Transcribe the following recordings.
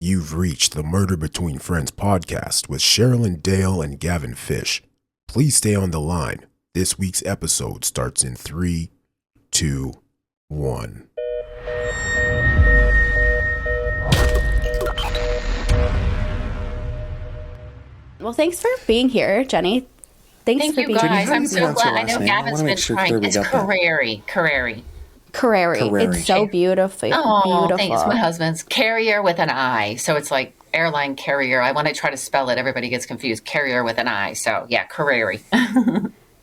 You've reached the Murder Between Friends podcast with Sherilyn Dale and Gavin Fish. Please stay on the line. This week's episode starts in 3, 2, 1. Well, thanks for being here, Jenny. Thank you, guys. I'm so glad. I know Gavin's been trying. It's Carrieri. Carrieri. It's so beautiful. Oh, beautiful. Thanks. My husband's Carrier with an I. So it's like airline carrier. When I try to spell it, everybody gets confused. Carrier with an I. So yeah, Carrieri.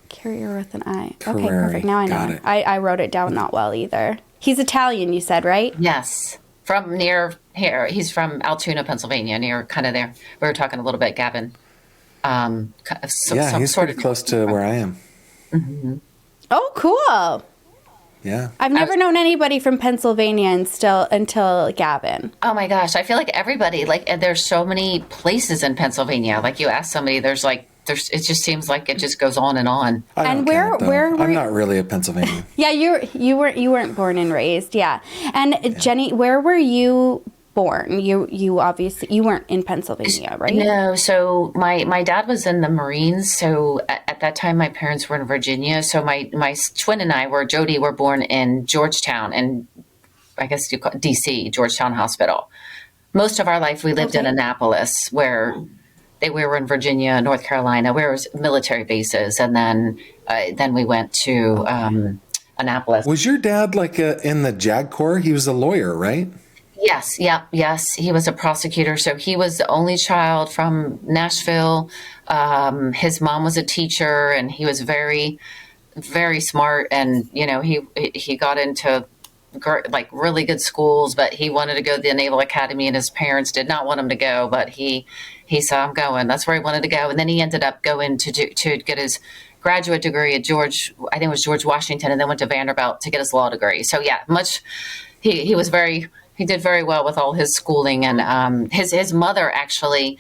Carrier with an I. Carrieri. Okay, perfect. Now I know. I wrote it down not well either. He's Italian, you said, right? Yes. From near here. He's from Altoona, Pennsylvania, near kind of there. We were talking a little bit, Gavin. He's pretty close to where I am. Mm-hmm. Oh, cool. Yeah. I've never known anybody from Pennsylvania until Gavin. Oh my gosh. I feel like everybody, there's so many places in Pennsylvania. Like you ask somebody, it just seems like it just goes on and on. And where I'm not really a Pennsylvanian. Yeah, you weren't born and raised. Yeah. And yeah. Jenny, where were you born? You obviously you weren't in Pennsylvania, right? No. So my dad was in the Marines. So at that time, my parents were in Virginia. So my twin and Jody were born in Georgetown, and I guess you call it DC, Georgetown Hospital. Most of our life, we lived in Annapolis, where we were in Virginia, North Carolina, where it was military bases, and then we went to Annapolis. Was your dad in the JAG Corps? He was a lawyer, right? Yes. Yeah. Yes. He was a prosecutor. So he was the only child from Nashville. His mom was a teacher, and he was very, very smart. And, he got into really good schools, but he wanted to go to the Naval Academy, and his parents did not want him to go, but he said, I'm going. That's where he wanted to go. And then he ended up going to get his graduate degree at George Washington, and then went to Vanderbilt to get his law degree. So yeah, he did very well with all his schooling, and his mother actually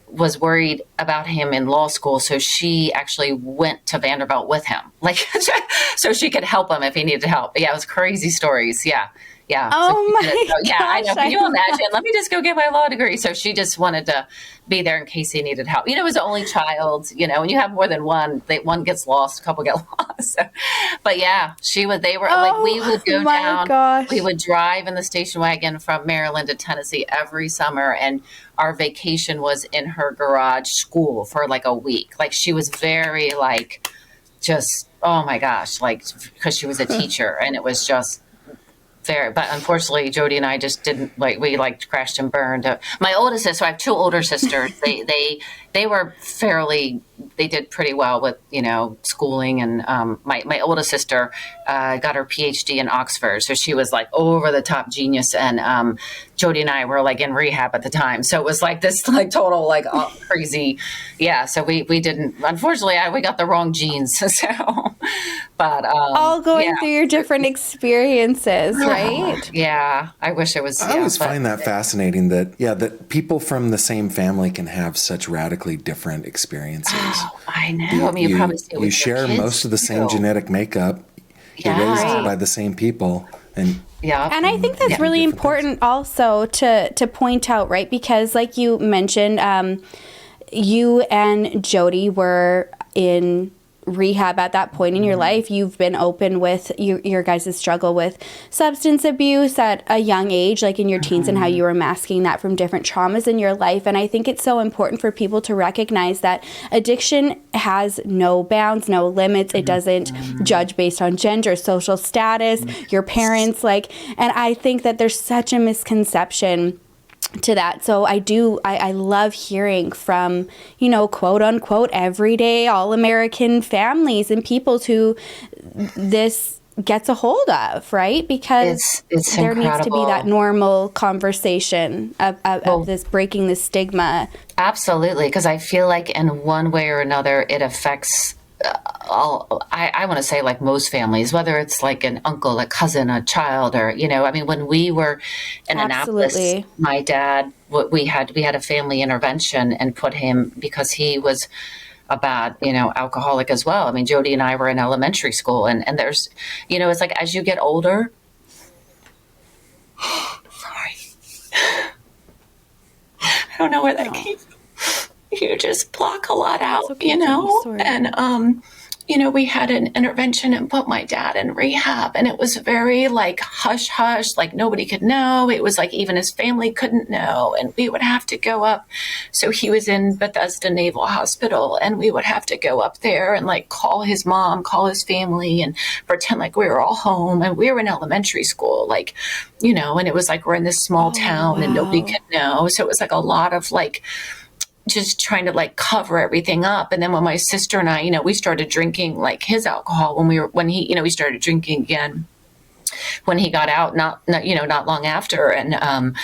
was worried about him in law school, so she actually went to Vanderbilt with him, so she could help him if he needed help. Yeah, it was crazy stories. Yeah. Oh my gosh. Yeah, I know. Can you imagine? Let me just go get my law degree. So she just wanted to be there in case he needed help. He was the only child. When you have more than one, one gets lost, a couple get lost. So, but yeah, we would go down. Gosh. We would drive in the station wagon from Maryland to Tennessee every summer, and our vacation was in her garage school for a week. She was very just, oh my gosh, because she was a teacher, and it was just but unfortunately, Jody and I just didn't we crashed and burned. My oldest sister, so I have two older sisters. They were they did pretty well with, schooling. And my oldest sister got her PhD in Oxford. So she was over the top genius. And Jody and I were in rehab at the time. So it was this total crazy. Yeah. So we didn't, unfortunately, we got the wrong genes. So, but all going through your different experiences, right? Yeah. I wish it was. I always find that fascinating that people from the same family can have such radically different experiences. Oh, I know. You probably see it with you share most of the same genetic makeup. You're raised by the same people, and I think that's really important also to point out, right? Because like you mentioned, you and Jody were in rehab at that point in your life. You've been open with your guys' struggle with substance abuse at a young age, in your teens, and how you were masking that from different traumas in your life. And I think it's so important for people to recognize that addiction has no bounds, no limits. It doesn't judge based on gender, social status, your parents, and I think that there's such a misconception to that. So I love hearing from, quote unquote, everyday all-American families and people who this gets a hold of, right? Because it's there incredible. Needs to be that normal conversation of this, breaking the stigma. Absolutely. Because I feel in one way or another, it affects I want to say most families, whether it's an uncle, a cousin, a child, or, when we were in Annapolis, my dad, we had a family intervention and put him, because he was a bad, alcoholic as well. Jody and I were in elementary school, and there's, it's as you get older, sorry. don't know where that came from. You just block a lot out, okay, you know? sorry. And, you know, we had an intervention and put my dad in rehab, and it was very like hush hush, like nobody could know. It was like even his family couldn't know, and we would have to go up. So he was in Bethesda Naval Hospital, and we would have to go up there and like call his mom, call his family, and pretend like we were all home. And we were in elementary school, like, you know, and it was like we're in this small town and nobody could know. So it was like a lot of like just trying to like cover everything up. And then when my sister and I, you know, we started drinking like his alcohol when he, you know, we started drinking again when he got out, not long after. And,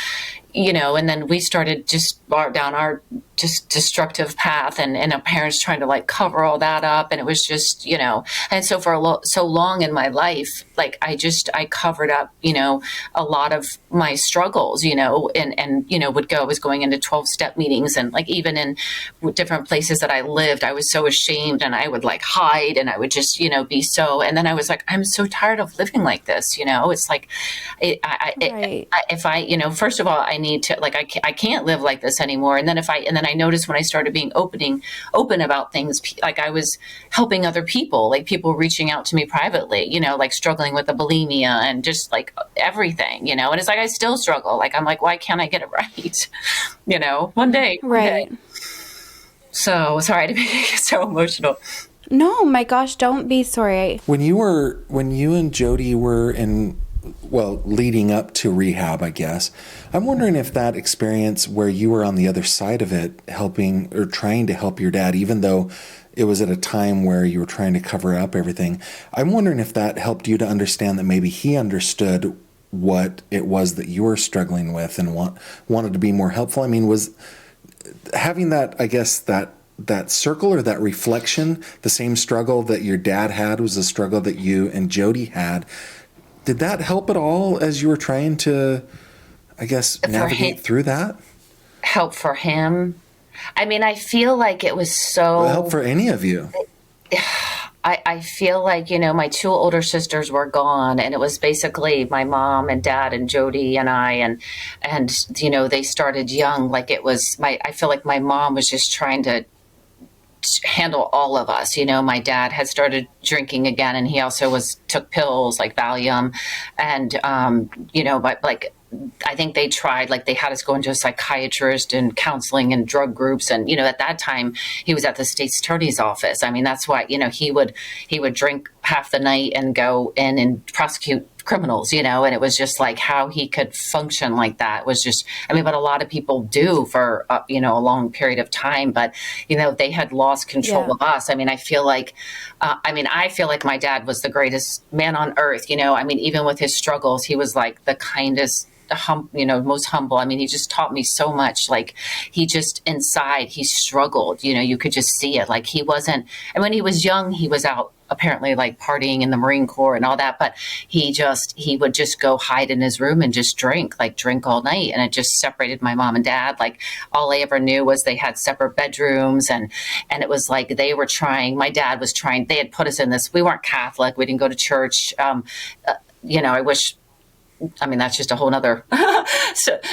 you know, and then we started just down our just destructive path, and our parents trying to like cover all that up. And it was just, you know, and so for so long in my life, like I covered up, you know, a lot of my struggles, you know, and, you know, I was going into 12-step meetings, and like even in different places that I lived, I was so ashamed, and I would like hide, and I would just, you know, be so, and then I was like, I'm so tired of living like this, you know. It's like, if I, you know, first of all, I need to, like, I can't live like this anymore. And then I noticed when I started being open about things, like I was helping other people, like people reaching out to me privately, you know, like struggling with the bulimia and just like everything, you know. And it's like I still struggle. Like I'm like, why can't I get it right? You know, one day. Right. So sorry to be so emotional. No, my gosh, don't be sorry. When you and Jody were leading up to rehab, I guess, I'm wondering if that experience where you were on the other side of it, helping or trying to help your dad, even though it was at a time where you were trying to cover up everything, I'm wondering if that helped you to understand that maybe he understood what it was that you were struggling with and wanted to be more helpful. I mean, was having that, I guess, that circle or that reflection, the same struggle that your dad had was the struggle that you and Jody had. Did that help at all as you were trying to, I guess, navigate through that? Help for him? I mean, I feel like it was so... Well, help for any of you. I feel like, you know, my two older sisters were gone, and it was basically my mom and dad and Jody and I, and you know, they started young. Like it was I feel like my mom was just trying to handle all of us. You know, my dad had started drinking again, and he also took pills like Valium, and you know, but like I think they tried, like they had us go into a psychiatrist and counseling and drug groups. And, you know, at that time he was at the state's attorney's office. I mean, that's why, you know, he would drink half the night and go in and prosecute criminals, you know, and it was just like how he could function like that was just, I mean, but a lot of people do for, you know, a long period of time, but, you know, they had lost control of us. I mean, I feel like my dad was the greatest man on earth, you know. I mean, even with his struggles, he was like the kindest, most humble. I mean, he just taught me so much. Like he just inside, he struggled, you know, you could just see it. Like he wasn't, and when he was young, he was out apparently like partying in the Marine Corps and all that, but he would just go hide in his room and just drink all night. And it just separated my mom and dad. Like all I ever knew was they had separate bedrooms, and it was like my dad was trying, they had put us in this, we weren't Catholic, we didn't go to church. You know, that's just a whole nother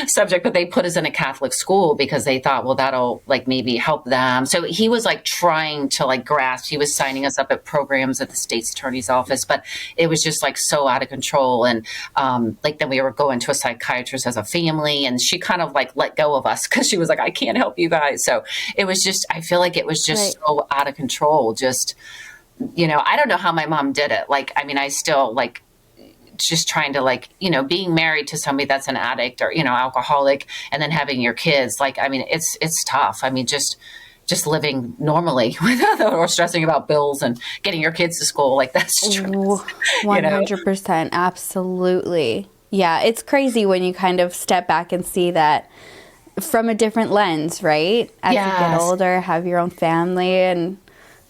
subject, but they put us in a Catholic school because they thought, well, that'll like maybe help them. So he was like trying to like grasp, he was signing us up at programs at the state's attorney's office, but it was just like so out of control. And like then we were going to a psychiatrist as a family, and she kind of like let go of us because she was like, I can't help you guys. So it was just, I feel like it was just so out of control. Just, you know, I don't know how my mom did it. Like, I mean, I still like, just trying to like, you know, being married to somebody that's an addict or, you know, alcoholic, and then having your kids, like, I mean, it's tough. I mean, just living normally or stressing about bills and getting your kids to school, like that's stress. 100%. Absolutely. Yeah. It's crazy when you kind of step back and see that from a different lens, right? As you get older, have your own family, and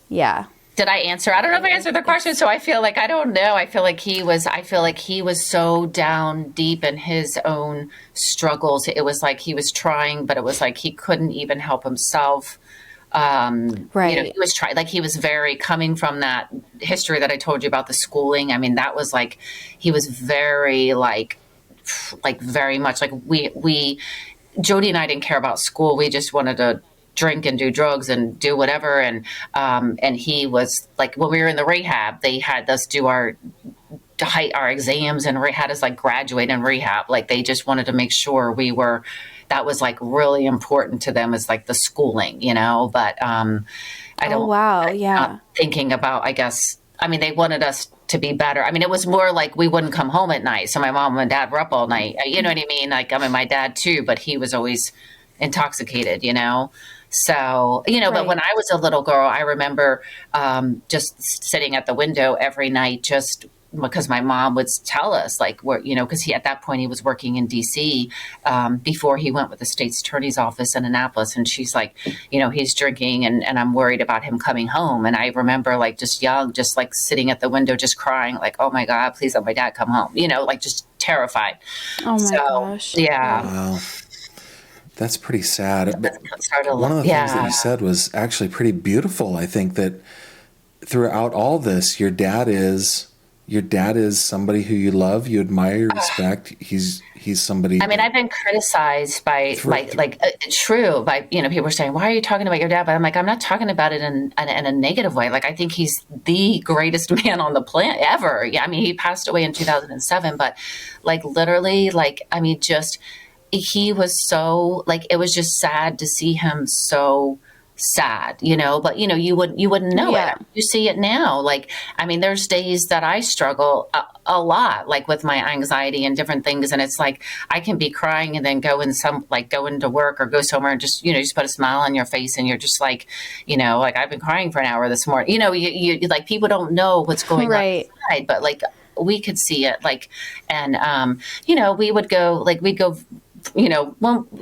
Did I answer? I don't know if I answered the question. So I feel like, I don't know. I feel like he was so down deep in his own struggles. It was like he was trying, but it was like he couldn't even help himself. Right. You know, he was trying, like he was very coming from that history that I told you about the schooling. I mean, that was like, he was very like very much like we Jody and I didn't care about school. We just wanted to drink and do drugs and do whatever. And he was like, when we were in the rehab, they had us do our exams and had us like graduate in rehab. Like they just wanted to make sure that was like really important to them, is like the schooling, but I don't, wow. Yeah. I'm thinking about, I guess, I mean, they wanted us to be better. I mean, it was more like we wouldn't come home at night. So my mom and dad were up all night. You know what I mean? Like, I mean, my dad too, but he was always intoxicated, So, Right. but when I was a little girl, I remember just sitting at the window every night, just because my mom would tell us, like, because at that point he was working in DC before he went with the state's attorney's office in Annapolis. And she's like, he's drinking and I'm worried about him coming home. And I remember like just young, just like sitting at the window, just crying, like, oh my God, please let my dad come home, like just terrified. Oh my gosh. Yeah. Wow. That's pretty sad. But One one of the things that you said was actually pretty beautiful. I think that throughout all this, your dad is somebody who you love, you admire, you respect. He's somebody. I mean, I've been criticized by people are saying, why are you talking about your dad? But I'm like, I'm not talking about it in a negative way. Like, I think he's the greatest man on the planet ever. Yeah. I mean, he passed away in 2007, but like literally, like, I mean, just, he was so like, it was just sad to see him so sad, but you wouldn't know it. You see it now. Like, I mean, there's days that I struggle a lot, like with my anxiety and different things. And it's like, I can be crying and then go into work or go somewhere and just, just put a smile on your face. And you're just like, like I've been crying for an hour this morning, you like, people don't know what's going on inside, but like we could see it, like, and, we'd go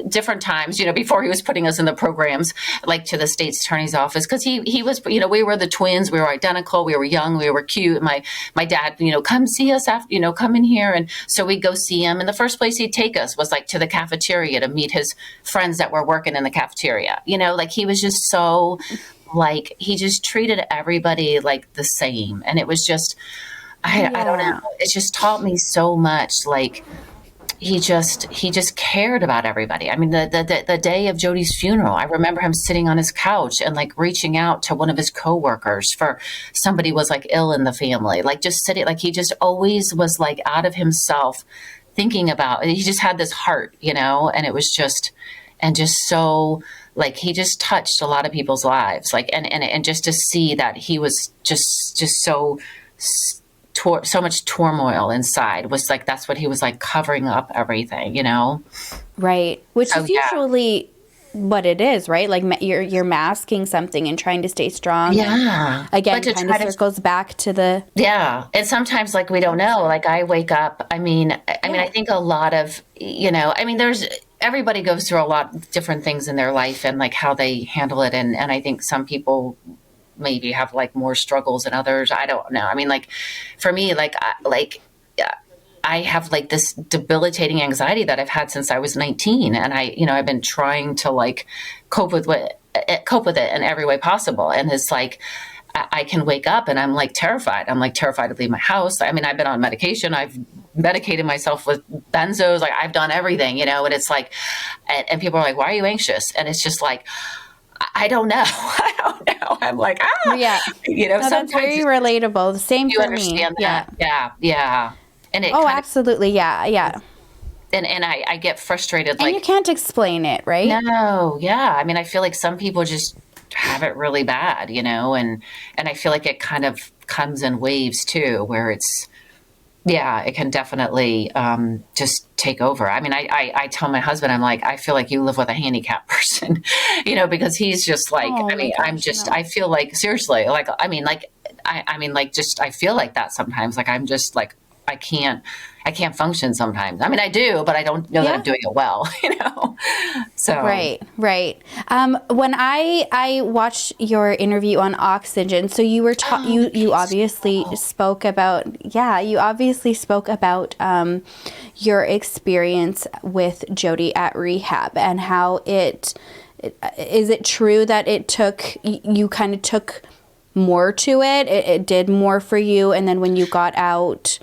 different times, before he was putting us in the programs, like to the state's attorney's office. Cause he was, we were the twins, we were identical, we were young, we were cute. My dad, come see us after, come in here. And so we'd go see him. And the first place he'd take us was like to the cafeteria to meet his friends that were working in the cafeteria. Like he was just so like, he just treated everybody like the same. And it was just, I don't know. It just taught me so much. Like, he just cared about everybody. I mean, the day of Jody's funeral, I remember him sitting on his couch and like reaching out to one of his coworkers for somebody was like ill in the family, like just sitting, like he just always was like out of himself thinking about, he just had this heart, and it was just so like, he just touched a lot of people's lives. Like, and just to see that he was just so so much turmoil inside was like, that's what he was like, covering up everything, Right. Which is usually what it is, right? Like you're masking something and trying to stay strong. Yeah. Again, kind of circles back to the. Yeah. And sometimes like, we don't know, like I wake up, I mean, I think a lot of, everybody goes through a lot of different things in their life and like how they handle it. And I think some people maybe have like more struggles than others. I don't know. I mean, like for me, I have like this debilitating anxiety that I've had since I was 19. And I've been trying to like cope with it in every way possible. And it's like, I can wake up and I'm like terrified. I'm like terrified to leave my house. I mean, I've been on medication. I've medicated myself with benzos. Like I've done everything, and it's like, and people are like, why are you anxious? And it's just like, I don't know. I don't know. I'm like, yeah. No, that's very relatable. The same for me. That? Yeah. And it absolutely. Yeah. And I get frustrated. And you can't explain it, right? No. Yeah. I mean, I feel like some people just have it really bad, and I feel like it kind of comes in waves too, where it's, it can definitely just take over. I mean, I tell my husband, I'm like, I feel like you live with a handicapped person, because he's just like, I feel like seriously, like, I feel like that sometimes, like, I'm just like, I can't function sometimes. I mean, I do, but I don't know that I'm doing it well, So right. When I watched your interview on Oxygen, so you were you obviously spoke about your experience with Jody at rehab and how is it true that you kind of took more to it? It did more for you, and then when you got out.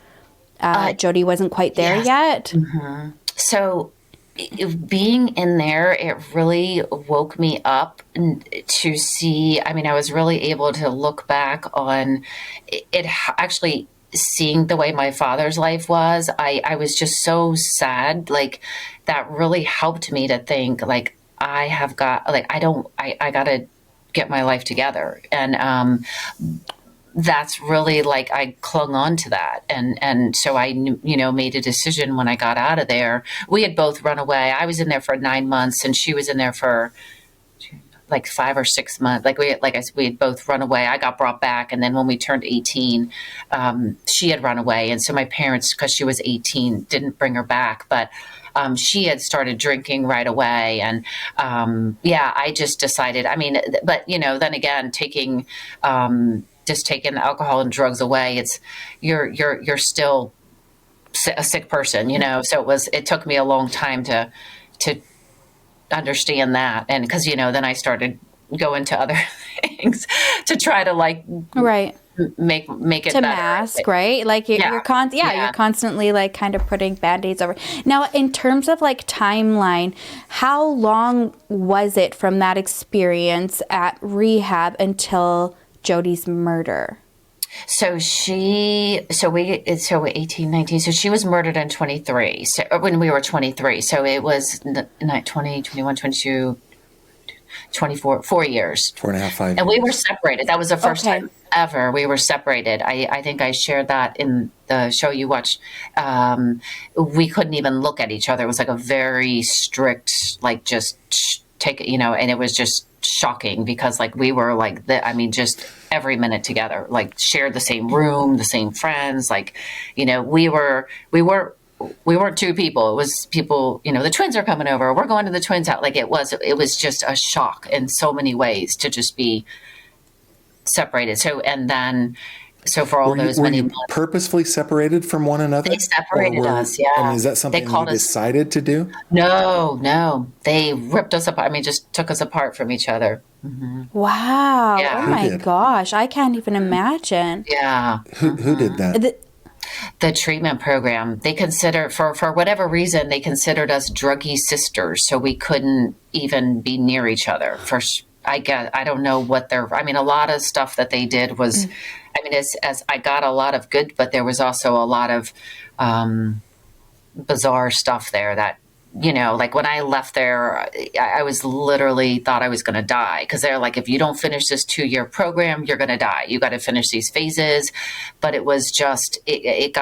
Jody wasn't quite there yet. Mm-hmm. So, being in there, it really woke me up to see. I mean, I was really able to look back on it actually seeing the way my father's life was. I was just so sad. Like, that really helped me to think, like, I have got, like, I got to get my life together. And, that's really like I clung on to that. And so I, made a decision when I got out of there. We had both run away. I was in there for 9 months and she was in there for like 5 or 6 months. We had both run away. I got brought back. And then when we turned 18, she had run away. And so my parents, because she was 18, didn't bring her back. But she had started drinking right away. And I just decided, I mean, but, then again, taking the alcohol and drugs away, it's you're still a sick person, so it took me a long time to understand that. And because then I started going to other things to try to like make it to better, mask, right? Like you're constantly like kind of putting band-aids over. Now, in terms of like timeline, how long was it from that experience at rehab until Jody's murder? So 18, 19. So she was murdered in 23. So when we were 23. So it was 20, 21, 22, 24, 4 years. 4.5, 5 years. And we were separated. That was the first time ever we were separated. I think I shared that in the show you watched. We couldn't even look at each other. It was like a very strict, like just take it, and it was just shocking because like we were like just every minute together, like shared the same room, the same friends, like, we weren't two people. It was people, the twins are coming over. We're going to the twins' house. Like it was just a shock in so many ways to just be separated. So for all those many months, purposefully separated from one another? They separated us. Yeah. I mean, is that something you decided to do? No. They ripped us apart. I mean, just took us apart from each other. Mm-hmm. Wow. Yeah. Oh my gosh. I can't even imagine. Yeah. Who did that? The treatment program. They considered, for whatever reason, they considered us druggy sisters, so we couldn't even be near each other. I don't know what a lot of stuff that they did was, as I got a lot of good, but there was also a lot of bizarre stuff there that, like when I left there, I was literally thought I was going to die because they're like, if you don't finish this 2-year program, you're going to die. You got to finish these phases. But it was just, it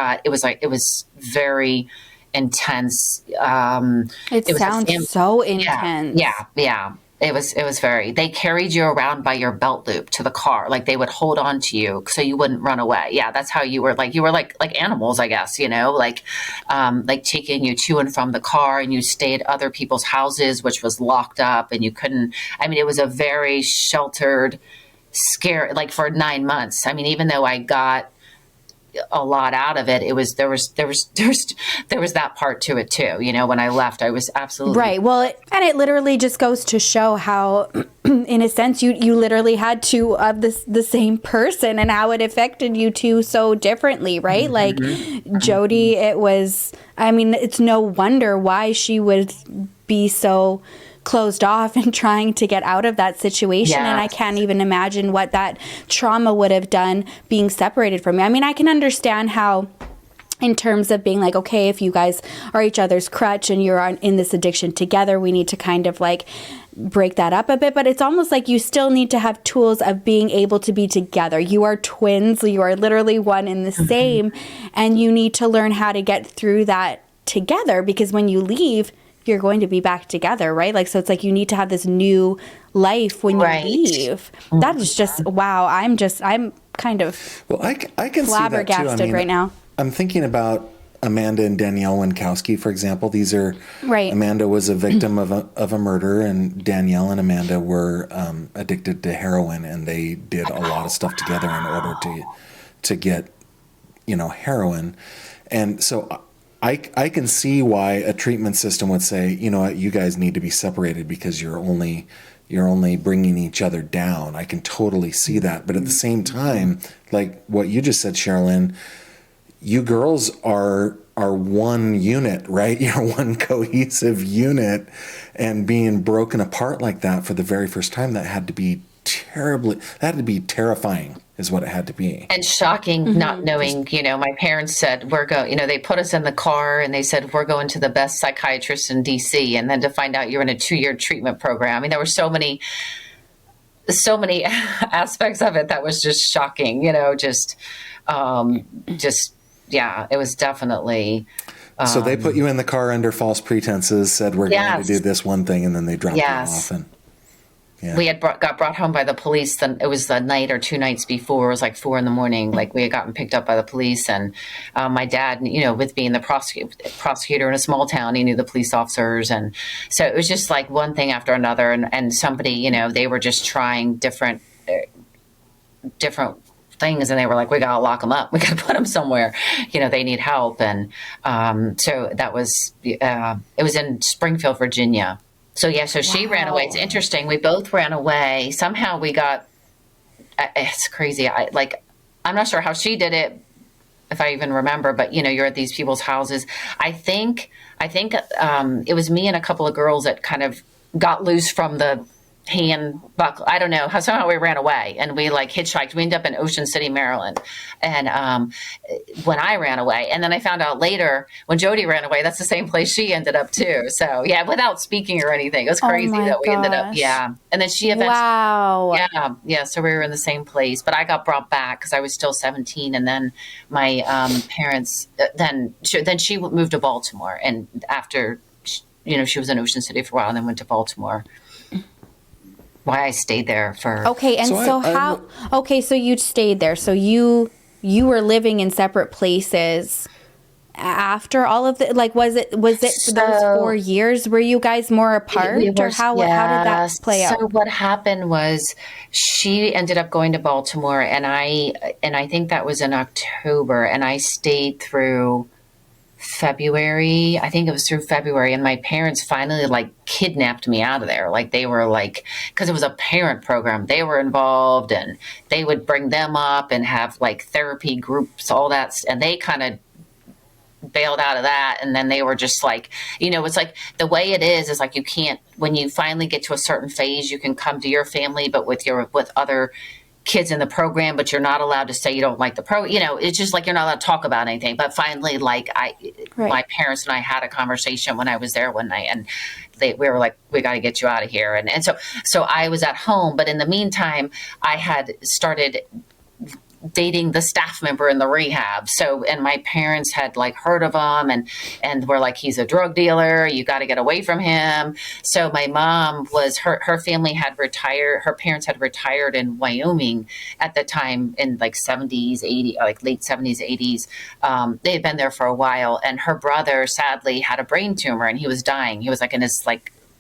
was very intense. It sounds so intense. Yeah. It was very, they carried you around by your belt loop to the car. Like they would hold on to you so you wouldn't run away. Yeah. That's how you were like animals, I guess, like taking you to and from the car, and you stayed at other people's houses, which was locked up, and you couldn't, it was a very sheltered, scary, like for 9 months. Even though I got a lot out of it, there was that part to it too. When I left, I was absolutely right. Well, and it literally just goes to show how, in a sense, you literally had two of the same person, and how it affected you two so differently, right? Mm-hmm. Like Jody, it was. It's no wonder why she would be so closed off and trying to get out of that situation. Yes. And I can't even imagine what that trauma would have done being separated from me. I can understand how, in terms of being like, okay, if you guys are each other's crutch and you're in this addiction together, we need to kind of like break that up a bit. But it's almost like you still need to have tools of being able to be together. You are twins. You are literally one and the same. And you need to learn how to get through that together, because when you leave, you're going to be back together, right? Like, so it's like you need to have this new life when you leave. That is just, wow. I'm kind of I can flabbergasted see that too. Right now. I'm thinking about Amanda and Danielle Winkowski, for example. These are, Amanda was a victim of a murder, and Danielle and Amanda were addicted to heroin, and they did a lot of stuff together in order to get, heroin. And so I can see why a treatment system would say, you guys need to be separated because you're only bringing each other down. I can totally see that. But at the same time, like what you just said, Sherilyn, you girls are are one unit, right? You're one cohesive unit, and being broken apart like that for the very first time, that had to be terrifying is what it had to be. And shocking, not knowing, my parents said, they put us in the car and they said, we're going to the best psychiatrist in DC. And then to find out you're in a 2-year treatment program. I mean, there were so many aspects of it that was just shocking, yeah, it was definitely. So they put you in the car under false pretenses, said, we're going to do this one thing, and then they dropped you off. And we had got brought home by the police. Then it was the night or 2 nights before. It was like 4 a.m. Like we had gotten picked up by the police, and my dad, with being the prosecutor in a small town, he knew the police officers, and so it was just like one thing after another. And somebody, they were just trying different things, and they were like, we gotta lock them up. We gotta put them somewhere. They need help, and so that was it was in Springfield, Virginia. So she ran away. It's interesting. We both ran away. Somehow we got. It's crazy. I'm not sure how she did it, if I even remember. But you're at these people's houses. I think it was me and a couple of girls that kind of got loose from the hand buckle. I don't know how. Somehow we ran away and we hitchhiked. We ended up in Ocean City, Maryland. And when I ran away, and then I found out later when Jody ran away, that's the same place she ended up too. So without speaking or anything, it was crazy that we ended up. Yeah. And then she eventually. Wow. Yeah. So we were in the same place, but I got brought back because I was still 17. And then my parents. Then she moved to Baltimore, and after she was in Ocean City for a while, and then went to Baltimore. Why I stayed there for. Okay, and so you stayed there. So you were living in separate places after all of the, was it for those 4 years? Were you guys more apart, or how did that play out? So what happened was she ended up going to Baltimore, and I think that was in October, and I stayed through February. I think it was through February, and my parents finally kidnapped me out of there. They were because it was a parent program, they were involved, and they would bring them up and have therapy groups, all that, and they kind of bailed out of that. And then they were just it's the way it is you can't, when you finally get to a certain phase, you can come to your family, but with other kids in the program, but you're not allowed to say you don't like the it's just you're not allowed to talk about anything. But finally, my parents and I had a conversation when I was there one night, and we were like, we got to get you out of here. And so I was at home, but in the meantime, I had started dating the staff member in the rehab. So, and my parents had heard of him and were like, he's a drug dealer. You got to get away from him. So my mom her family had retired. Her parents had retired in Wyoming at the time in 70s, 80s, late 70s, 80s. They had been there for a while, and her brother sadly had a brain tumor, and he was dying. He was in his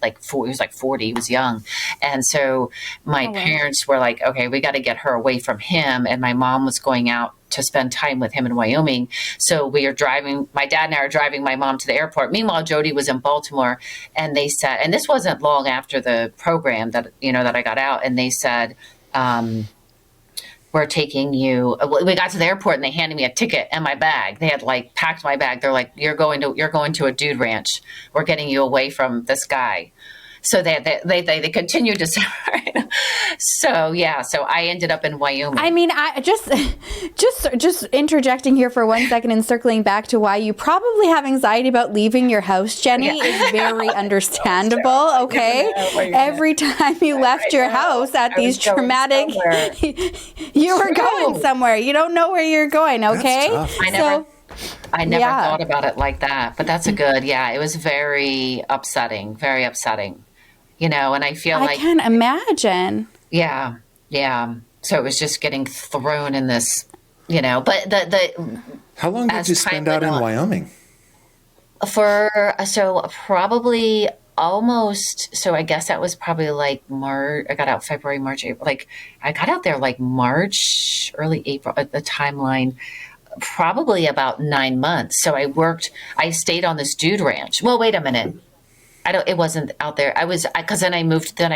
he was 40, he was young. And so my parents were like, okay, we got to get her away from him. And my mom was going out to spend time with him in Wyoming. So we are driving, my dad and I are driving my mom to the airport. Meanwhile, Jody was in Baltimore, and they said, and this wasn't long after the program that I got out. And they said, we're taking you. We got to the airport, and they handed me a ticket and my bag. They had packed my bag. They're like, you're going to a dude ranch. We're getting you away from this guy. So they continued to separate. So I ended up in Wyoming. I mean, I just interjecting here for 1 second and circling back to why you probably have anxiety about leaving your house, Jenny, is very understandable. Okay, every time you left your house at these traumatic, you were going somewhere. You don't know where you're going. Okay, I never thought about it like that, but that's a good. Yeah, it was very upsetting. Very upsetting. And I feel I can't imagine. Yeah. So it was just getting thrown in this, but the How long did you spend out in Wyoming? Probably almost. So I guess that was probably March. I got out February, March, April. I got out there March, early April. The timeline. Probably about 9 months. So I stayed on this dude ranch. Well, wait a minute. it wasn't out there. Cause then I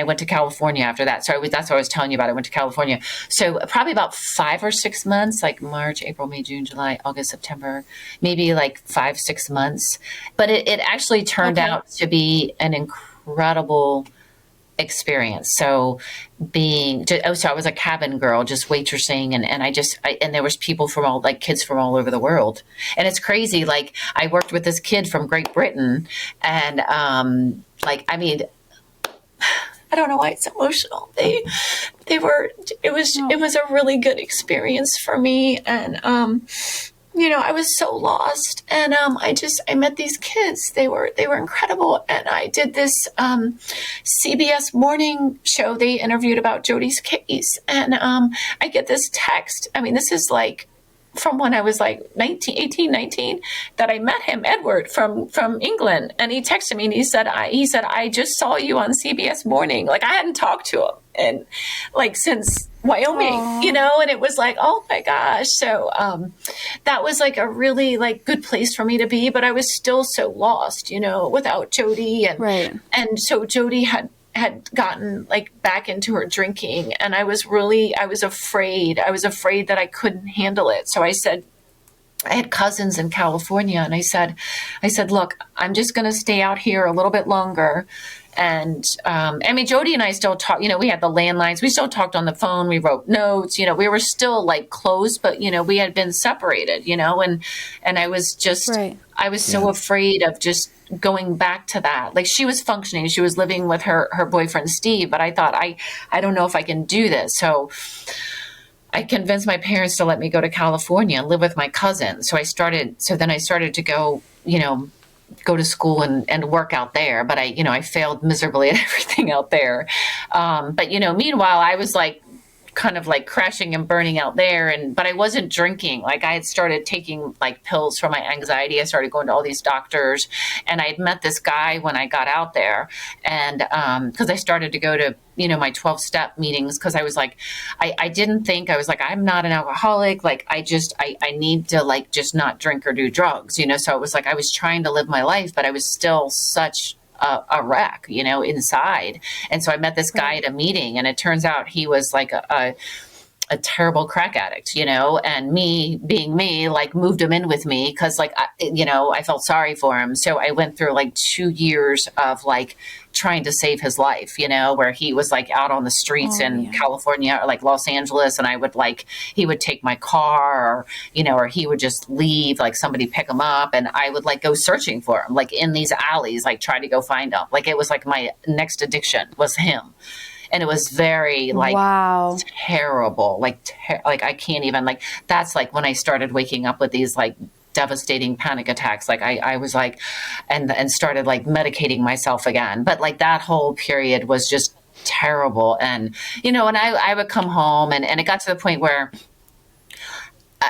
went to California after that. So that's what I was telling you about. I went to California. So probably about 5 or 6 months, like March, April, May, June, July, August, September, maybe like 5, 6 months. But it actually turned out to be an incredible experience. So I was a cabin girl, just waitressing, and and there was people from all, like kids from all over the world. And it's crazy. Like I worked with this kid from Great Britain, and I mean, I don't know why it's emotional. It was a really good experience for me. And, I was so lost, and I met these kids. They were incredible, and I did this CBS morning show. They interviewed about Jody's case, and I get this text. I mean, this is like from when I was like 19, that I met him, Edward from England, and he texted me and he said, I just saw you on CBS morning. Like I hadn't talked to him and like since Wyoming, and it was like, oh my gosh. So that was like a really like good place for me to be, but I was still so lost, without Jody. And so Jody had gotten like back into her drinking, and I was afraid. I was afraid that I couldn't handle it. So I said, I had cousins in California, and I said, look, I'm just going to stay out here a little bit longer. And, I mean, Jody and I still talk, we had the landlines, we still talked on the phone. We wrote notes, we were still like close, but, we had been separated, and I was just, I was so afraid of just going back to that. Like she was functioning, she was living with her boyfriend, Steve, but I thought, I don't know if I can do this. So I convinced my parents to let me go to California and live with my cousin. So then I started to go, go to school and work out there. But I failed miserably at everything out there. But meanwhile, I was like, kind of like crashing and burning out there. But I wasn't drinking. Like I had started taking like pills for my anxiety. I started going to all these doctors, and I had met this guy when I got out there. And, cause I started to go to, my 12-step meetings. Cause I was like, I didn't think, I was like, I'm not an alcoholic. Like I need to like, just not drink or do drugs, So it was like, I was trying to live my life, but I was still such a wreck, inside. And so I met this guy at a meeting, and it turns out he was like a terrible crack addict, and me being me, like moved him in with me. Cause like, I felt sorry for him. So I went through like 2 years of like trying to save his life, where he was like out on the streets in California or like Los Angeles. And he would take my car, or he would just leave, like somebody pick him up, and I would like go searching for him, like in these alleys, like try to go find him. Like it was like my next addiction was him. And it was very like terrible, like I can't even, like, that's like when I started waking up with these like devastating panic attacks. Like I was like, and started like medicating myself again. But like that whole period was just terrible. And, and I would come home, and it got to the point where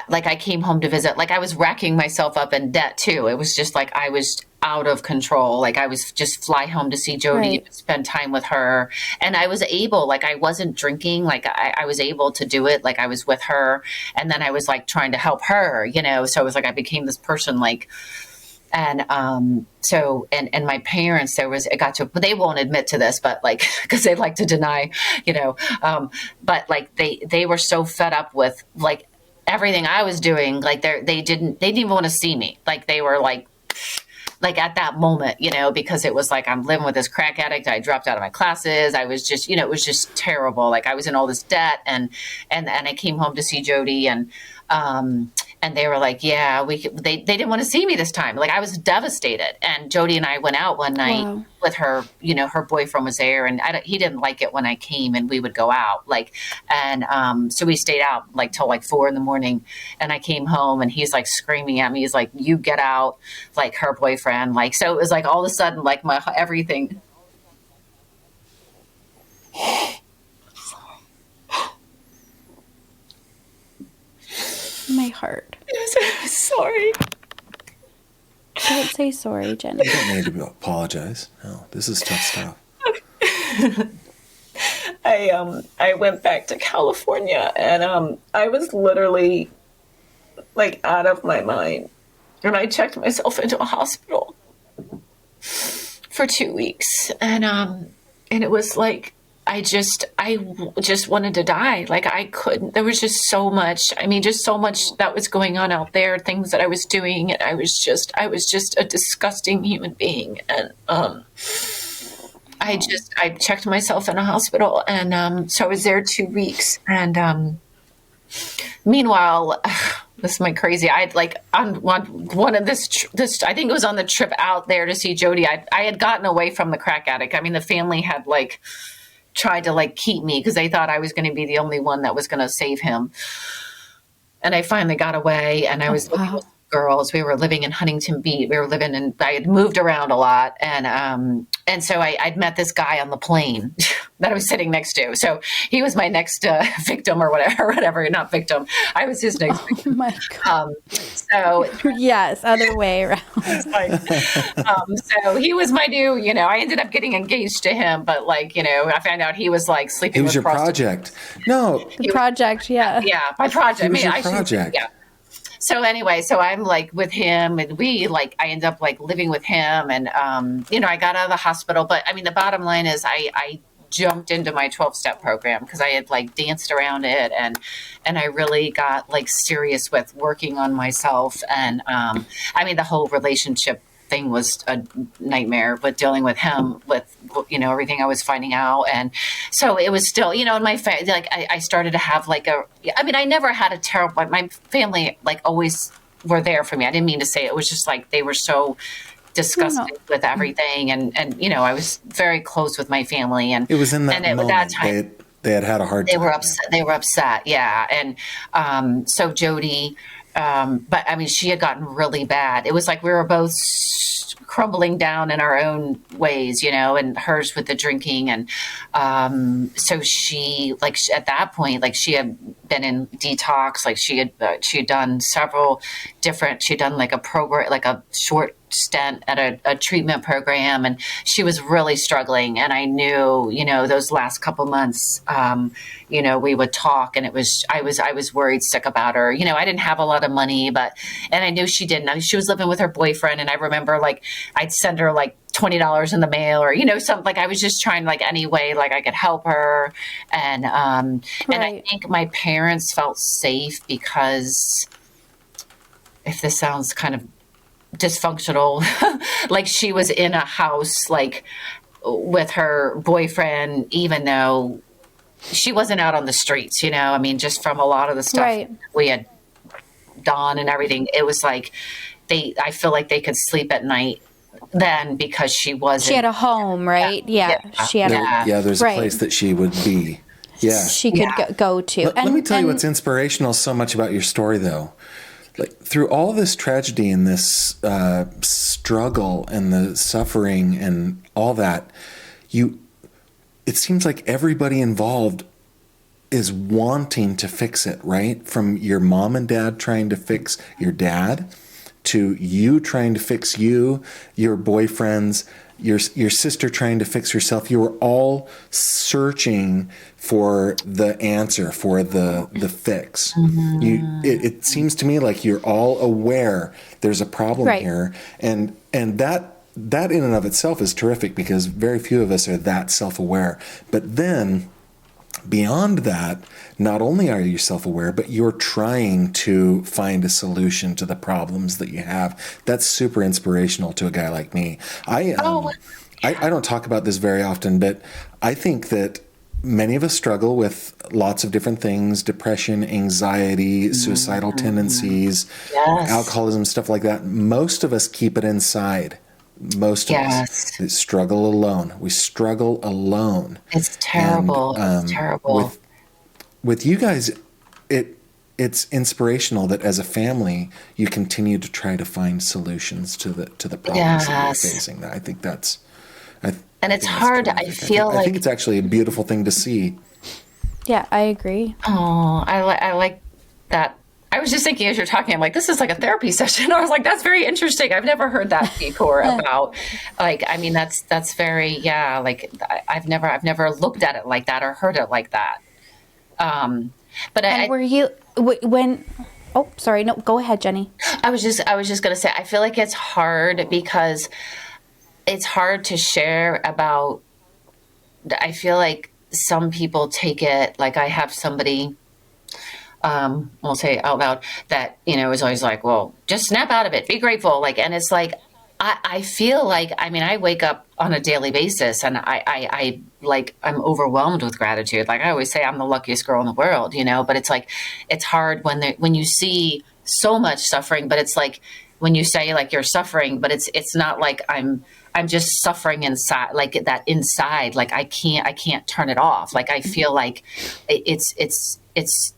like I came home to visit, like I was racking myself up in debt too. It was just like, I was out of control. Like I was just fly home to see Jody, and spend time with her. And I was able, like I wasn't drinking, like I was able to do it. Like I was with her, and then I was like trying to help her, so it was like, I became this person like, and so and my parents, they won't admit to this, but like, because they like to deny, but like they were so fed up with like everything I was doing. Like they didn't even want to see me. Like they were like at that moment, because it was like, I'm living with this crack addict. I dropped out of my classes. I was just, it was just terrible. Like I was in all this debt, and I came home to see Jody, and they were like, yeah, they didn't want to see me this time. Like I was devastated. And Jody and I went out one night with her, her boyfriend was there, and he didn't like it when I came and we would go out. Like, and so we stayed out like till like 4 a.m. And I came home, and he's like screaming at me. He's like, you get out, like her boyfriend. Like, so it was like all of a sudden, like my everything. My heart. I'm sorry. Don't say sorry, Jenny. You don't need to apologize. No, this is tough stuff. I went back to California, and I was literally like out of my mind. And I checked myself into a hospital for 2 weeks. And it was like, I just wanted to die. Like I couldn't, there was just so much, I mean, just so much that was going on out there, things that I was doing. And I was just a disgusting human being. And, I checked myself in a hospital, and so I was there 2 weeks. And meanwhile, this is my crazy. I'd like on one of this. I think it was on the trip out there to see Jody. I had gotten away from the crack addict. I mean, the family had like tried to like keep me because they thought I was going to be the only one that was going to save him. And I finally got away, and I was living with girls. We were living in Huntington Beach. I had moved around a lot. And so I'd met this guy on the plane that I was sitting next to. So he was my next victim or whatever, not victim. I was his next victim. Oh my God. Yes, other way around. So he was my new, I ended up getting engaged to him, but like, I found out he was like sleeping He was with your project. No. The project, yeah. Yeah, my project. He was your project. Yeah. So anyway, so I'm like with him, and I end up like living with him, and I got out of the hospital. But I mean, the bottom line is I jumped into my 12-step program because I had like danced around it, and I really got like serious with working on myself. And I mean, the whole relationship thing was a nightmare, but dealing with him with everything I was finding out. And so it was still, in my family, like I started to have like I never had a terrible, my family like always were there for me. I didn't mean to say it was just like they were so disgusted with everything, and I was very close with my family, and it was in that moment that time they had a hard time. They were upset, yeah. And so Jody, but I mean, she had gotten really bad. It was like we were both crumbling down in our own ways, and hers with the drinking. And so she, like at that point, like she had been in detox, like she had done several different, she'd done like a program, like a short stint at a treatment program, and she was really struggling. And I knew, those last couple months, we would talk, and I was worried sick about her. I didn't have a lot of money, and I knew she didn't. I mean, she was living with her boyfriend, and I remember like I'd send her like $20 in the mail, or something. Like I was just trying like any way like I could help her. And and I think my parents felt safe because, if this sounds kind of dysfunctional, like she was in a house like with her boyfriend, even though she wasn't out on the streets, I mean, just from a lot of the stuff we had done and everything, it was like I feel like they could sleep at night then because she had a home, right? Yeah. She had there's a place that she would be. Yeah. She could go to. Let me tell you what's inspirational so much about your story, though. Like through all this tragedy and this struggle and the suffering and all that, it seems like everybody involved is wanting to fix it, right? From your mom and dad trying to fix your dad, to you trying to fix you, your boyfriends, your sister trying to fix herself. You were all searching for the answer, for the fix. Mm-hmm. It seems to me like you're all aware there's a problem here, and that in and of itself is terrific because very few of us are that self-aware. But then beyond that, not only are you self-aware, but you're trying to find a solution to the problems that you have. That's super inspirational to a guy like me. I don't talk about this very often, but I think that many of us struggle with lots of different things: depression, anxiety, suicidal tendencies, alcoholism, stuff like that. Most of us keep it inside. Most of us struggle alone. We struggle alone. It's terrible. And, it's terrible. With you guys, it's inspirational that as a family you continue to try to find solutions to the problems that you're facing. I think that's. And it's hard. I feel like I think it's actually a beautiful thing to see. Yeah, I agree. Oh, I like that. I was just thinking as you're talking, I'm like, this is like a therapy session. I was like, that's very interesting. I've never heard that before about like, I mean, that's very, like I've never looked at it like that or heard it like that. But were you, when, oh, sorry. No, go ahead, Jenny. I was just going to say, I feel like it's hard because it's hard to share about. I feel like some people take it like I have somebody, I'll say it out loud, that, is always like, well, just snap out of it, be grateful. Like, and it's like, I feel like, I wake up on a daily basis and I'm overwhelmed with gratitude. Like I always say, I'm the luckiest girl in the world, but it's like, it's hard when you see so much suffering, but it's like, when you say like you're suffering, but it's not like I'm just suffering inside, like that inside, like I can't turn it off. Like I feel like it's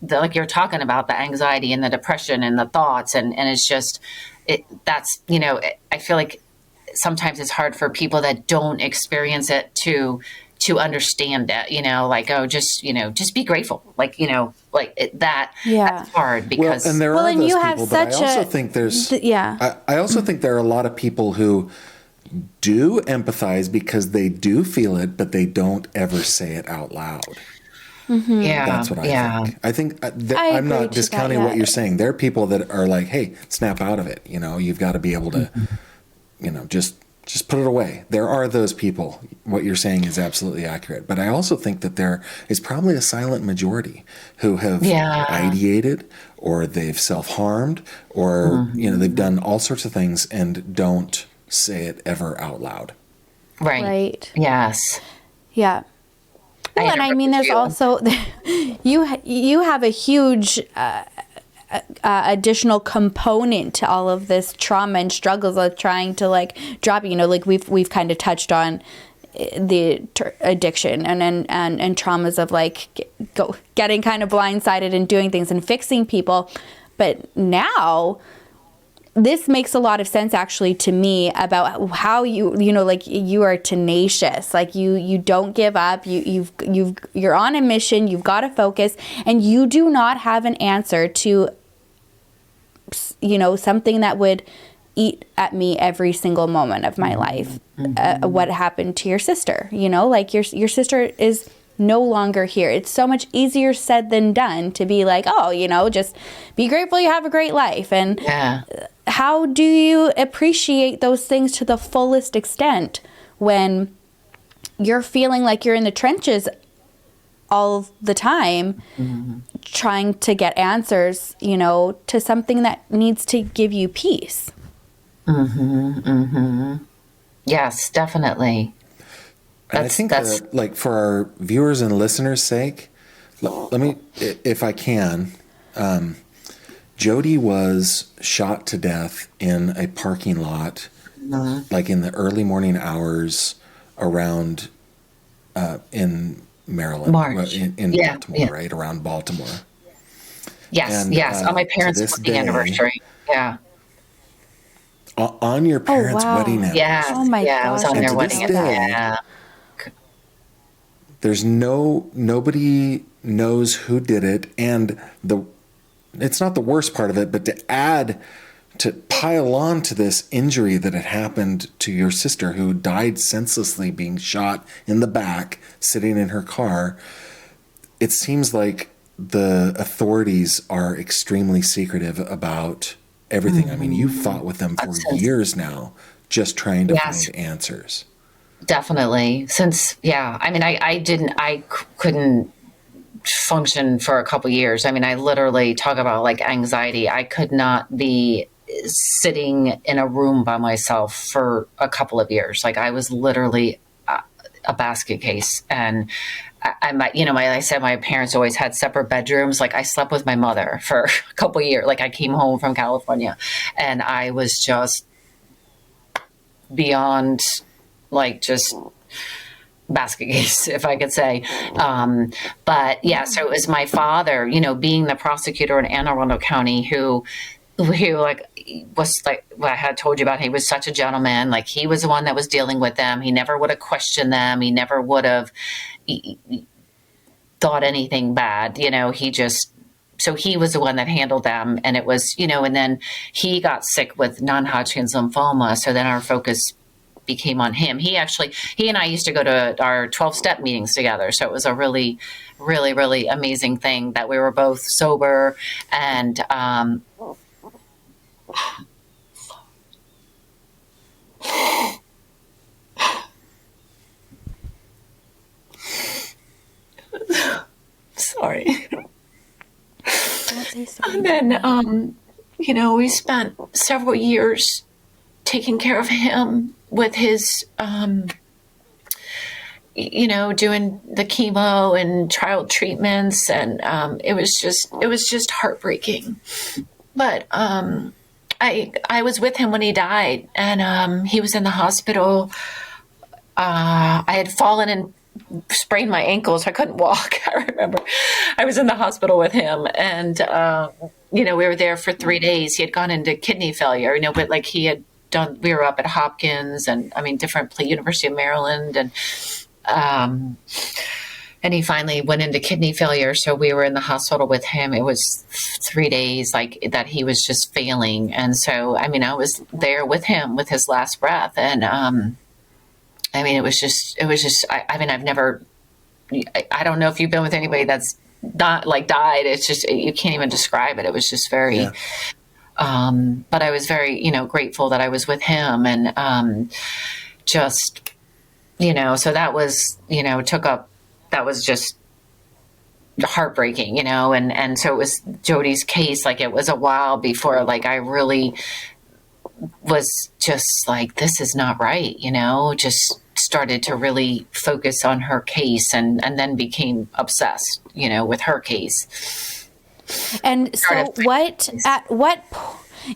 like you're talking about the anxiety and the depression and the thoughts. And it's just, I feel like sometimes it's hard for people that don't experience it to understand it, like, oh, just be grateful. Like, that's hard because. Well, and there are those people, but I also think there's, I also think there are a lot of people who do empathize because they do feel it, but they don't ever say it out loud. Mm-hmm. Yeah. That's what I think. I'm not discounting what you're saying. There are people that are like, hey, snap out of it. You've got to be able to, just put it away. There are those people. What you're saying is absolutely accurate. But I also think that there is probably a silent majority who have ideated, or they've self-harmed, or, they've done all sorts of things and don't say it ever out loud. Right. Yes. Yeah. Well, and there's also, you have a huge additional component to all of this trauma and struggles of trying to like drop, like we've kind of touched on the addiction and traumas of like getting kind of blindsided and doing things and fixing people. But now this makes a lot of sense actually to me about how you are tenacious, like you don't give up, you're on a mission, you've got to focus, and you do not have an answer to something that would eat at me every single moment of my life. What happened to your sister? Like your sister is no longer here. It's so much easier said than done to be like, oh, just be grateful you have a great life. And how do you appreciate those things to the fullest extent when you're feeling like you're in the trenches all the time, trying to get answers, to something that needs to give you peace? Yes, definitely. And I think that, like, for our viewers and listeners' sake, let me, if I can, Jody was shot to death in a parking lot, like in the early morning hours around, in Maryland, in Baltimore, right? Around Baltimore. Yes, yes. On my parents' wedding anniversary. Yeah. On your parents' wedding anniversary. Yeah. Oh my gosh. I was on their wedding anniversary. There's nobody knows who did it, and it's not the worst part of it, but to pile on to this injury that had happened to your sister, who died senselessly being shot in the back, sitting in her car. It seems like the authorities are extremely secretive about everything. You've fought with them for years now, just trying to find answers. Definitely. Since, I couldn't function for a couple years. I literally talk about like anxiety. I could not be sitting in a room by myself for a couple of years. Like I was literally a basket case. And I said, my parents always had separate bedrooms. Like I slept with my mother for a couple of years. Like I came home from California and I was just beyond like just basket case, if I could say. But yeah, so it was my father, being the prosecutor in Anne Arundel County who like was like what I had told you about. He was such a gentleman. Like he was the one that was dealing with them. He never would have questioned them. He never would have thought anything bad. So he was the one that handled them. And it was, and then he got sick with non-Hodgkin's lymphoma. So then our focus became on him. He and I used to go to our 12-step meetings together. So it was a really, really, really amazing thing that we were both sober and, sorry. Don't say sorry. And then, we spent several years taking care of him with his, doing the chemo and trial treatments. And it was just heartbreaking. But I was with him when he died, and he was in the hospital. I had fallen and sprained my ankle, so I couldn't walk. I remember I was in the hospital with him, and we were there for 3 days. He had gone into kidney failure, but like he had done. We were up at Hopkins and University of Maryland, and he finally went into kidney failure. So we were in the hospital with him. It was 3 days like that. He was just failing, and so I was there with him with his last breath, and it was just, I've never, I don't know if you've been with anybody that's not like died. It's just, you can't even describe it. It was just very, but I was very, grateful that I was with him, and just, so that was, that was just heartbreaking, and so it was Jody's case. Like it was a while before, like I really was just like, this is not right, just started to really focus on her case, and then became obsessed, with her case. And so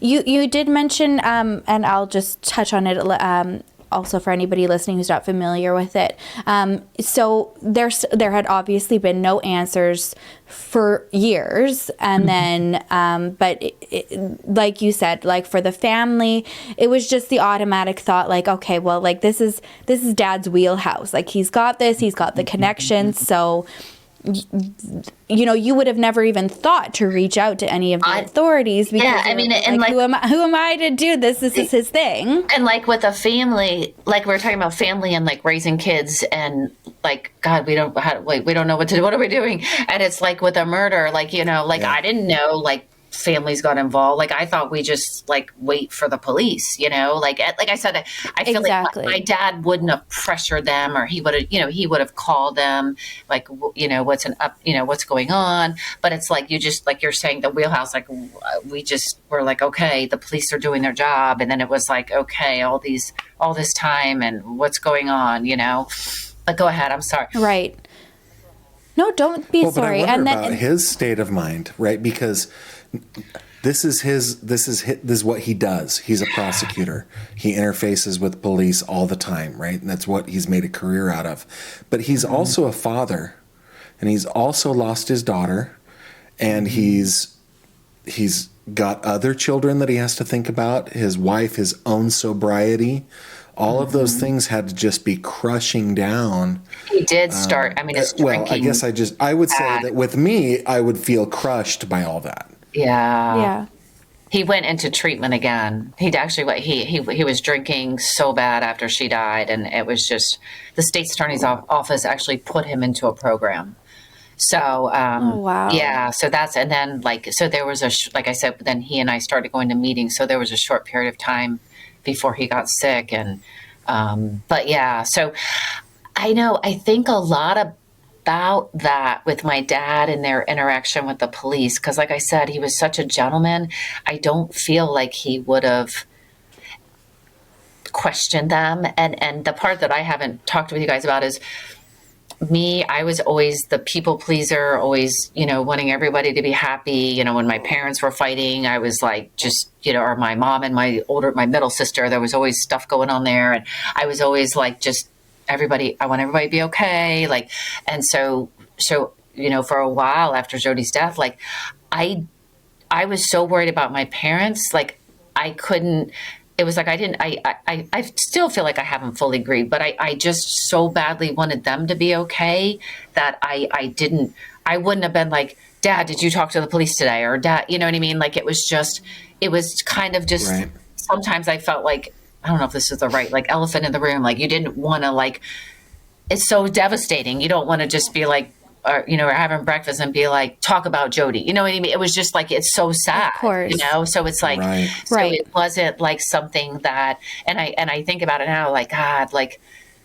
you did mention, and I'll just touch on it also for anybody listening who's not familiar with it. So there had obviously been no answers for years. And then, but like you said, like for the family, it was just the automatic thought, like, okay, well, like this is Dad's wheelhouse. Like he's got the connections. So, you would have never even thought to reach out to any of the authorities, because who am I to do this? This is his thing. And like with a family, like we were talking about family and like raising kids, and like, God, we don't know what to do. What are we doing? And it's like with a murder, like, I didn't know, like, families got involved. Like I thought we just like wait for the police, like I said, I feel exactly. Like my dad wouldn't have pressured them, or he would have called them, like, what's going on. But it's like, you just, like you're saying, the wheelhouse, like we just were like, okay, the police are doing their job. And then it was like, okay, all this time and what's going on, but go ahead. I'm sorry. Right. No, don't be sorry. But I wonder about his state of mind, right? Because this is what he does. He's a prosecutor. He interfaces with police all the time, right? And that's what he's made a career out of. But he's also a father, and he's also lost his daughter, and he's got other children that he has to think about, his wife, his own sobriety. All of those things had to just be crushing down. He did start, it's drinking. Well, I guess I would say that with me, I would feel crushed by all that. Yeah. He went into treatment again. He'd actually, he was drinking so bad after she died, and it was just, the state's attorney's office actually put him into a program. So, oh, wow. Yeah, so and then so there was like I said, then he and I started going to meetings. So there was a short period of time before he got sick. And, but yeah, so I think a lot about that with my dad and their interaction with the police. Cause like I said, he was such a gentleman. I don't feel like he would have questioned them. And the part that I haven't talked with you guys about is me. I was always the people pleaser, always, wanting everybody to be happy. When my parents were fighting, I was like, just, or my mom and my middle sister, there was always stuff going on there. And I was always like, just I want everybody to be okay. Like, and so, for a while after Jody's death, like I was so worried about my parents. Like I couldn't, it was like, I still feel like I haven't fully grieved, but I just so badly wanted them to be okay that I wouldn't have been like, Dad, did you talk to the police today? Or Dad, you know what I mean? Like it was kind of just, right. Sometimes I felt like, I don't know if this is the right, like elephant in the room. Like you didn't want to, like, it's so devastating. You don't want to just be like, or having breakfast and be like, talk about Jody. You know what I mean? It was just like, it's so sad, of course. So it's like, right. So it wasn't like something that, and I think about it now, like, God, like,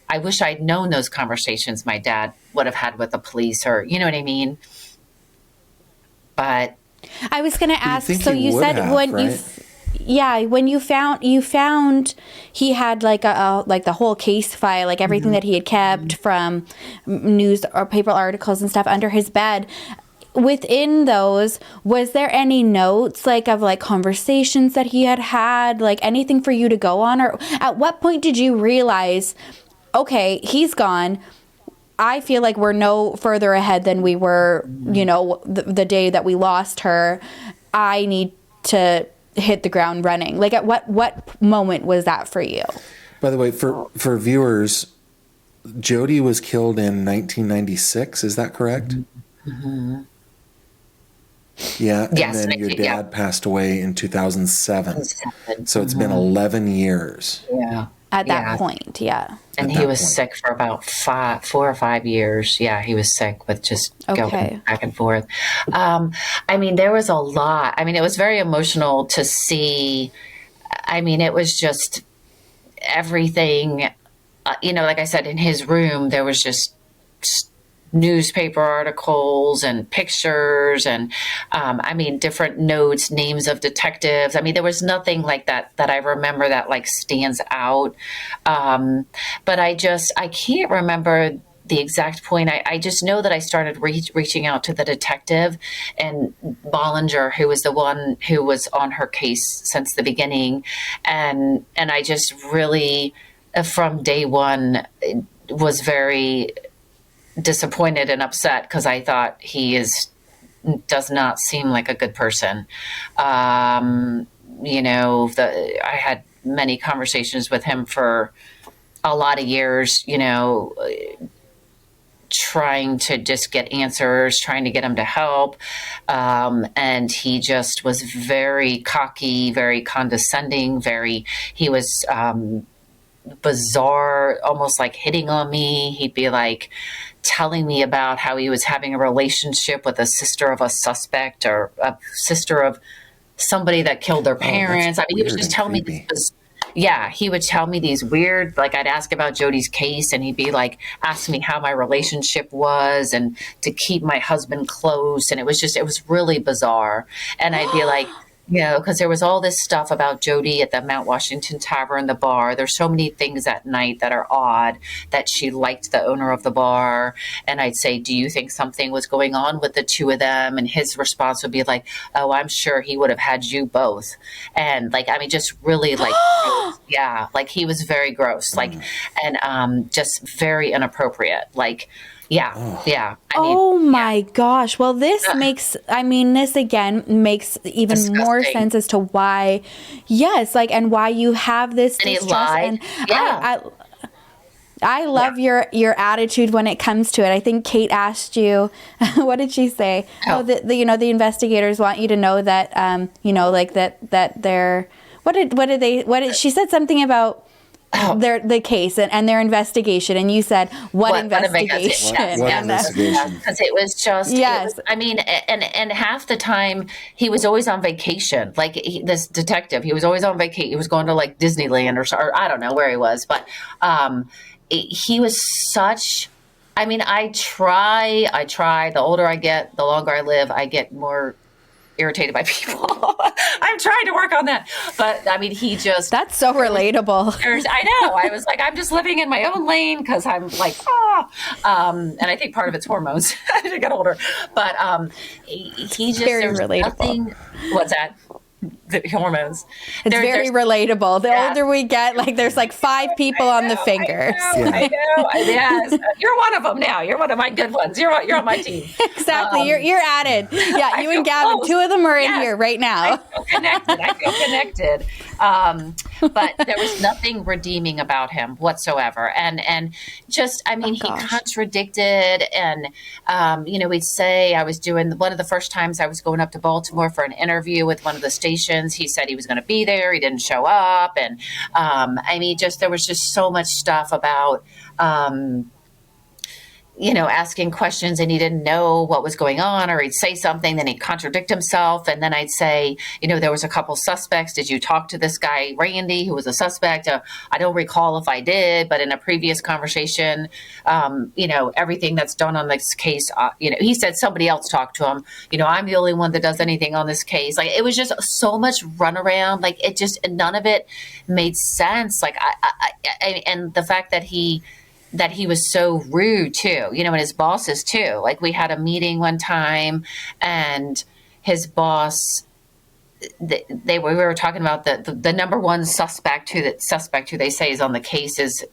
I wish I'd known those conversations my dad would have had with the police, or, you know what I mean? But I was going to ask, think so he you would said have, when right? when you found he had like like the whole case file, like everything that he had kept from news or paper articles and stuff under his bed. Within those, was there any notes like of like conversations that he had, like anything for you to go on? Or at what point did you realize, okay, he's gone, I feel like we're no further ahead than we were, the day that we lost her. I need to hit the ground running. Like at what moment was that for you? By the way, for viewers, Jody was killed in 1996. Is that correct? mm-hmm. Yeah. And Yes, then your dad passed away in 2007. So it's been 11 years. Yeah. At that point, yeah. And he was sick for about 4 or 5 years. Yeah, he was sick with just going back and forth. I mean, there was a lot. I mean, it was very emotional to see. I mean, it was just everything. Like I said, in his room, there was just newspaper articles and pictures and different notes, names of detectives. I mean, there was nothing like that I remember that like stands out. But I can't remember the exact point. I just know that I started reaching out to the detective and Bollinger, who was the one who was on her case since the beginning. And I just really, from day one, was very disappointed and upset because I thought does not seem like a good person. I had many conversations with him for a lot of years, trying to just get answers, trying to get him to help. And he just was very cocky, very condescending, he was bizarre, almost like hitting on me. He'd be like telling me about how he was having a relationship with a sister of a suspect or a sister of somebody that killed their parents. I mean, he would just tell me this. Yeah, he would tell me these weird, like I'd ask about Jody's case and he'd be like, ask me how my relationship was and to keep my husband close. And it was really bizarre. And I'd be like, because there was all this stuff about Jody at the Mount Washington Tavern, the bar. There's so many things at night that are odd, that she liked the owner of the bar. And I'd say, do you think something was going on with the two of them? And his response would be like, oh, I'm sure he would have had you both. And just really like, yeah, like he was very gross, like, and just very inappropriate. Like, yeah. My gosh. Well, this this again makes even more sense as to why, and why you have this distrust. And I love your attitude when it comes to it. I think Kate asked you, what did she say? The investigators want you to know that, that they're, she said something about the case and their investigation, and you said what investigation? Because it was just and half the time he was always on vacation. Like this detective, he was always on vacation. He was going to like Disneyland or I don't know where he was, but he was such. I mean, I try. The older I get, the longer I live, I get more irritated by people. I'm trying to work on that. But I mean, that's so relatable. I know. I was like, I'm just living in my own lane because I'm like, and I think part of it's hormones as I get older. But he just, very relatable. Nothing, what's that? The hormones. It's very relatable. The older we get, like there's like 5 people on the fingers. I know. Yes. You're one of them now. You're one of my good ones. You're on my team. Exactly. You're added. Yeah, you and Gavin, close. 2 of them are in here right now. I feel connected. But there was nothing redeeming about him whatsoever. And just, I mean, he contradicted and, we'd say I was doing one of the first times I was going up to Baltimore for an interview with one of the stations. He said he was going to be there. He didn't show up. And, there was just so much stuff about, asking questions and he didn't know what was going on, or he'd say something, then he'd contradict himself. And then I'd say, there was a couple suspects. Did you talk to this guy, Randy, who was a suspect? I don't recall if I did, but in a previous conversation, everything that's done on this case, he said somebody else talked to him. I'm the only one that does anything on this case. Like, it was just so much runaround. Like, it just, none of it made sense. Like, and the fact that he was so rude too, and his bosses too. Like, we had a meeting one time and his boss, we were talking about the number one suspect who they say is on the case is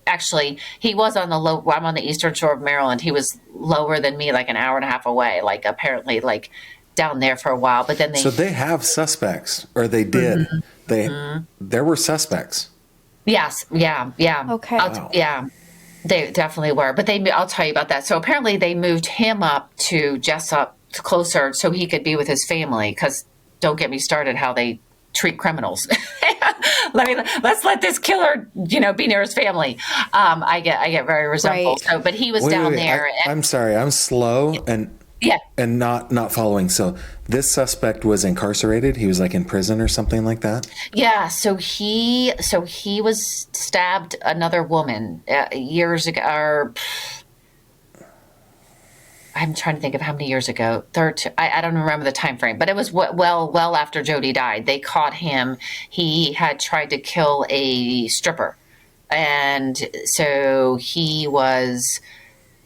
actually, he was on I'm on the eastern shore of Maryland. He was lower than me, like an hour and a half away, like apparently like down there for a while. But then so they have suspects, or they did. There were suspects. Yes. Yeah. Okay. Wow. Yeah. They definitely were, but I'll tell you about that. So apparently they moved him up to Jessup closer so he could be with his family. Cause don't get me started how they treat criminals. Let's let this killer, be near his family. I get very resentful. Right. So, but he was down there. I'm sorry. I'm slow and not following. So this suspect was incarcerated. He was like in prison or something like that. Yeah. So he was stabbed another woman years ago. Or, I'm trying to think of how many years ago. I don't remember the time frame, but it was well after Jody died. They caught him. He had tried to kill a stripper, and so he was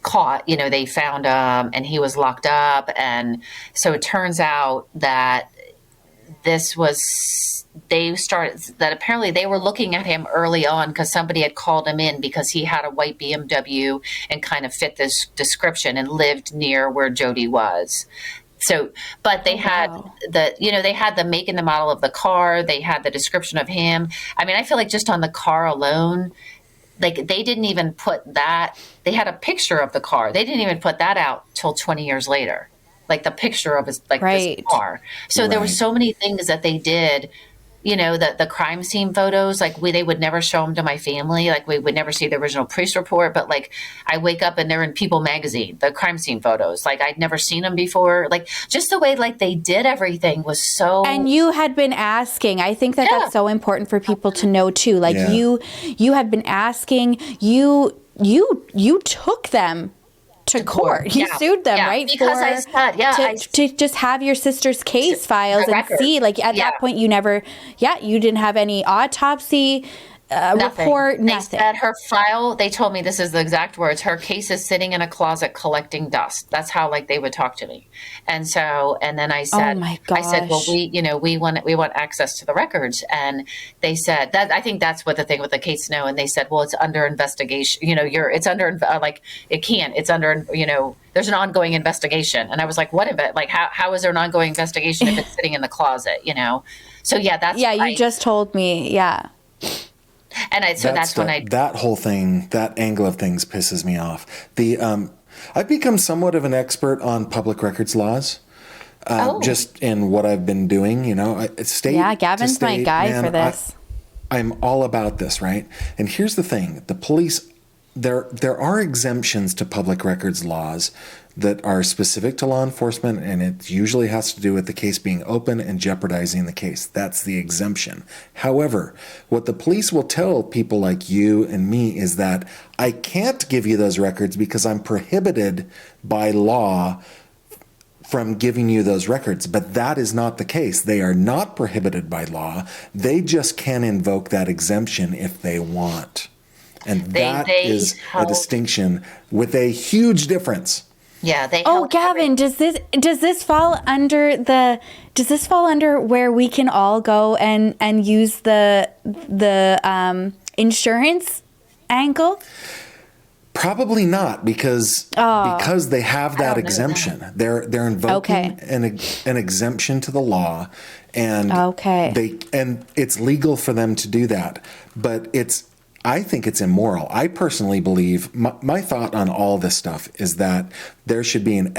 caught. They found him and he was locked up. And so it turns out that apparently they were looking at him early on because somebody had called him in because he had a white BMW and kind of fit this description and lived near where Jody was. So, but they had they had the make and the model of the car. They had the description of him. I mean, I feel like just on the car alone, like they didn't even put that. They had a picture of the car. They didn't even put that out till 20 years later. Like the picture of his this car. So there were so many things that they did. The crime scene photos. Like they would never show them to my family. Like we would never see the original police report. But like I wake up and they're in People magazine. The crime scene photos. Like I'd never seen them before. Like just the way like they did everything was so. And you had been asking. I think that's so important for people to know too. Like you had been asking. You took them to court. You sued them, right? Because I said, to just have your sister's case files and see, like at that point you never, you didn't have any autopsy report, nothing. They said her file, they told me this is the exact words, her case is sitting in a closet collecting dust. That's how like they would talk to me. And so, and then I said, oh my gosh. I said, well, we want access to the records. And they said that, I think that's what the thing with the case now. And they said, well, it's under investigation. It's under, it's under, there's an ongoing investigation. And I was like, what if it, like, how is there an ongoing investigation if it's sitting in the closet, So that's, you just told me. Yeah. And that's when that whole thing, that angle of things pisses me off. I've become somewhat of an expert on public records laws, just in what I've been doing, Gavin's my guy for this. I'm all about this, right? And here's the thing. The police, there are exemptions to public records laws that are specific to law enforcement, and it usually has to do with the case being open and jeopardizing the case. That's the exemption. However, what the police will tell people like you and me is that I can't give you those records because I'm prohibited by law from giving you those records. But that is not the case. They are not prohibited by law. They just can invoke that exemption if they want. And that is a distinction with a huge difference. Yeah, they. Oh, Gavin, does this fall under where we can all go and use the insurance angle? Probably not, because they have that exemption. They're invoking an exemption to the law, and it's legal for them to do that. But I think it's immoral. I personally believe, my thought on all this stuff is that there should be an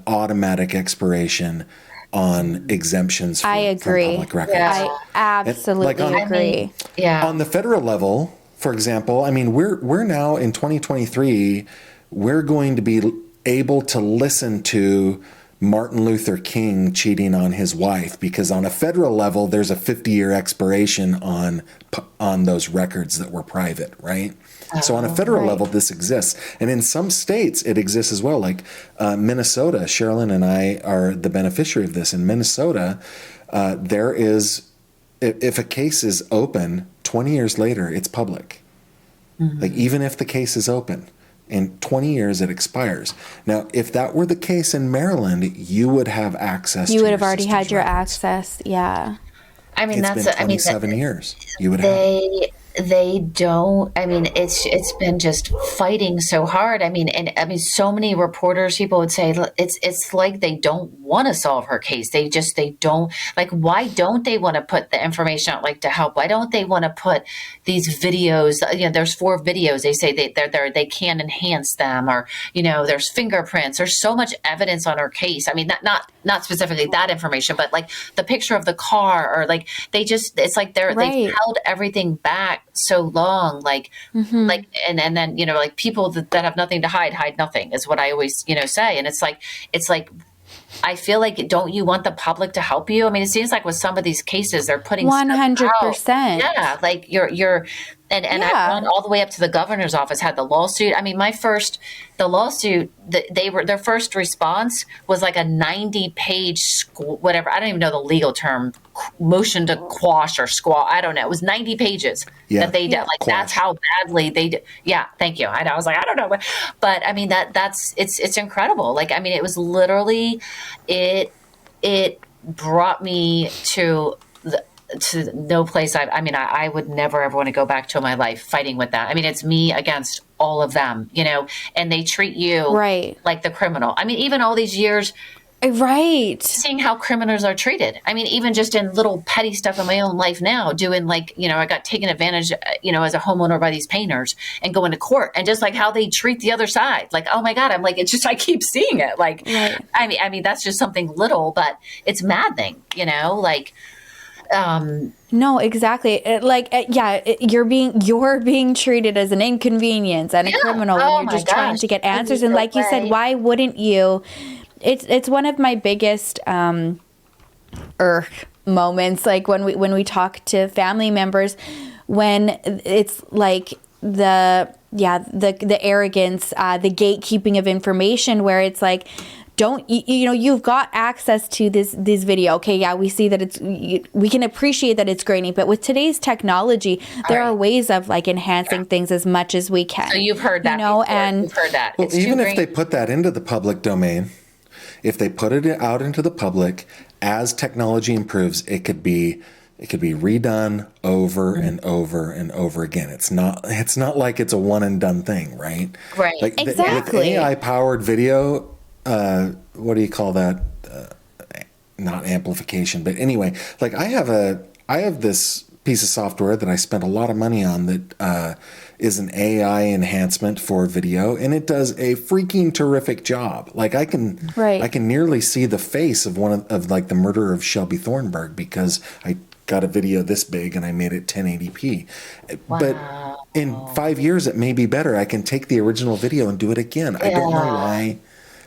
automatic expiration on exemptions from public records. I absolutely agree. On the federal level, for example, I mean, we're now in 2023, we're going to be able to listen to Martin Luther King cheating on his wife, because on a federal level, there's a 50-year expiration on those records that were private, right? So on a federal level, this exists. And in some states, it exists as well. Like Minnesota, Sherilyn and I are the beneficiary of this. In Minnesota, there is, if a case is open, 20 years later, it's public. Mm-hmm. Like even if the case is open, in 20 years it expires. Now, if that were the case in Maryland, you would have access. You would have already sister's had your records. access. Yeah. I mean, It's been 27 years. You would have. They don't. I mean, it's been just fighting so hard. I mean, so many reporters, people would say it's like they don't want to solve her case. They don't, like, why don't they want to put the information out, like, to help? Why don't they want to put these videos? You know, there's 4 videos. They say they can enhance them, or, you know, there's fingerprints. There's so much evidence on her case. I mean, not specifically that information, but like the picture of the car, or like it's like they've held everything back so long, like and then, you know, like people that have nothing to hide nothing, is what I always, you know, say. And it's like I feel like, don't you want the public to help you? I mean, it seems like with some of these cases, they're putting 100%. Yeah, like you're and I've gone all the way up to the governor's office, had the lawsuit. I mean, the lawsuit, their first response was like a 90-page whatever. I don't even know the legal term, motion to quash or squash. I don't know. It was 90 pages that they did. Like, that's how badly they did. Yeah, thank you. I was like, I don't know, but I mean it's incredible. Like, I mean, it was literally it brought me to no place. I would never ever want to go back to in my life fighting with that. I mean, it's me against all of them, you know, and they treat you like the criminal. I mean, even all these years, seeing how criminals are treated. I mean, even just in little petty stuff in my own life now, doing, like, you know, I got taken advantage, you know, as a homeowner by these painters, and going to court, and just like how they treat the other side. Like, oh my God, I'm like, it's just, I keep seeing it. Like, I mean, that's just something little, but it's maddening, you know, like, no, exactly. You're being treated as an inconvenience and a criminal when you're just trying to get answers. And like you said, why wouldn't you? It's one of my biggest moments, like when we talk to family members, when it's like the arrogance, the gatekeeping of information, where it's like, you've got access to this video. Okay, yeah, we see that we can appreciate that it's grainy, but with today's technology, there are ways of, like, enhancing things as much as we can. So you've heard that, you know, before. and you've heard that. Well, even if they put that into the public domain, if they put it out into the public, as technology improves, it could be redone over and over and over again. It's not like it's a one and done thing, right? Right. Like exactly. With AI powered video, what do you call that? Not amplification, but anyway, like I have this piece of software that I spent a lot of money on that is an AI enhancement for video, and it does a freaking terrific job. Like I can nearly see the face of one of like the murder of Shelby Thornburg, because I got a video this big and I made it 1080p. Wow. But in 5 years, it may be better. I can take the original video and do it again. I don't know why.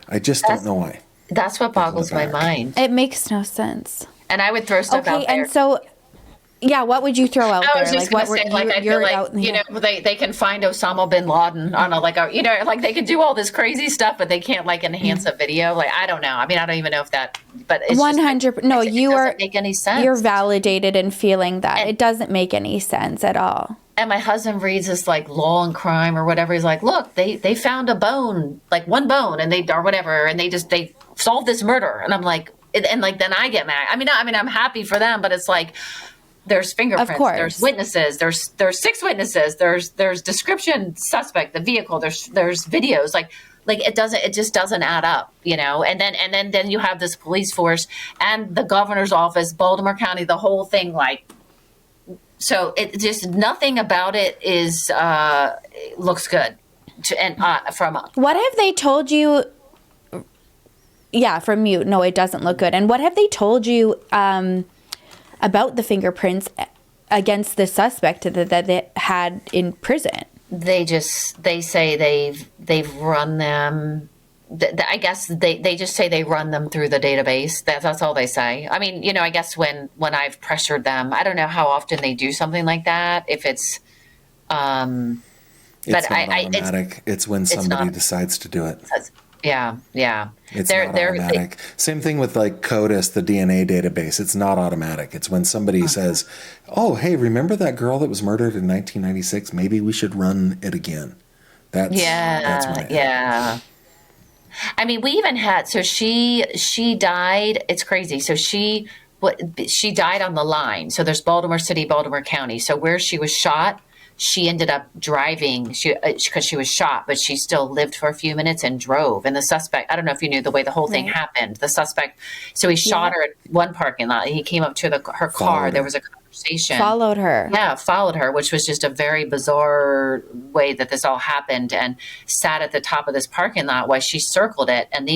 I just don't know why. That's what boggles my mind. It makes no sense. And I would throw stuff out there. And so, yeah, what would you throw out there? I was just going to say, I feel like, you know, they can find Osama bin Laden on you know, like they can do all this crazy stuff, but they can't, like, enhance a video. Like, I don't know. I mean, I don't even know if that, but it's 100. No, you doesn't make any sense. You're validated in feeling that. It doesn't make any sense at all. And my husband reads this, like, Law and Crime or whatever. He's like, look, they found a bone, like one bone, and they solved this murder. And I'm like, and like, then I get mad. I mean, I'm happy for them, but it's like, there's fingerprints, there's witnesses, there's 6 witnesses, there's description, suspect, the vehicle, there's videos, like it just doesn't add up, you know. And then you have this police force and the governor's office, Baltimore County, the whole thing, like. So it just, nothing about it is looks good. What have they told you? Yeah, from you. No, it doesn't look good. And what have they told you about the fingerprints against the suspect that they had in prison. They say they've run them. I guess they just say they run them through the database. That's all they say. I mean, you know, I guess when I've pressured them, I don't know how often they do something like that. If it's, It's not automatic. It's when somebody decides to do it. Yeah. It's not automatic. Same thing with like CODIS, the DNA database. It's not automatic. It's when somebody says, "Oh, hey, remember that girl that was murdered in 1996? Maybe we should run it again." That's when it happens. I mean, we even had, so she died. It's crazy. So she died on the line. So there's Baltimore City, Baltimore County. So where she was shot, she ended up driving because she was shot, but she still lived for a few minutes and drove. And the suspect, I don't know if you knew the way the whole thing happened. The suspect, so he shot her at one parking lot. He came up to her car. There was a conversation. Followed her. Yeah, followed her, which was just a very bizarre way that this all happened, and sat at the top of this parking lot while she circled it. And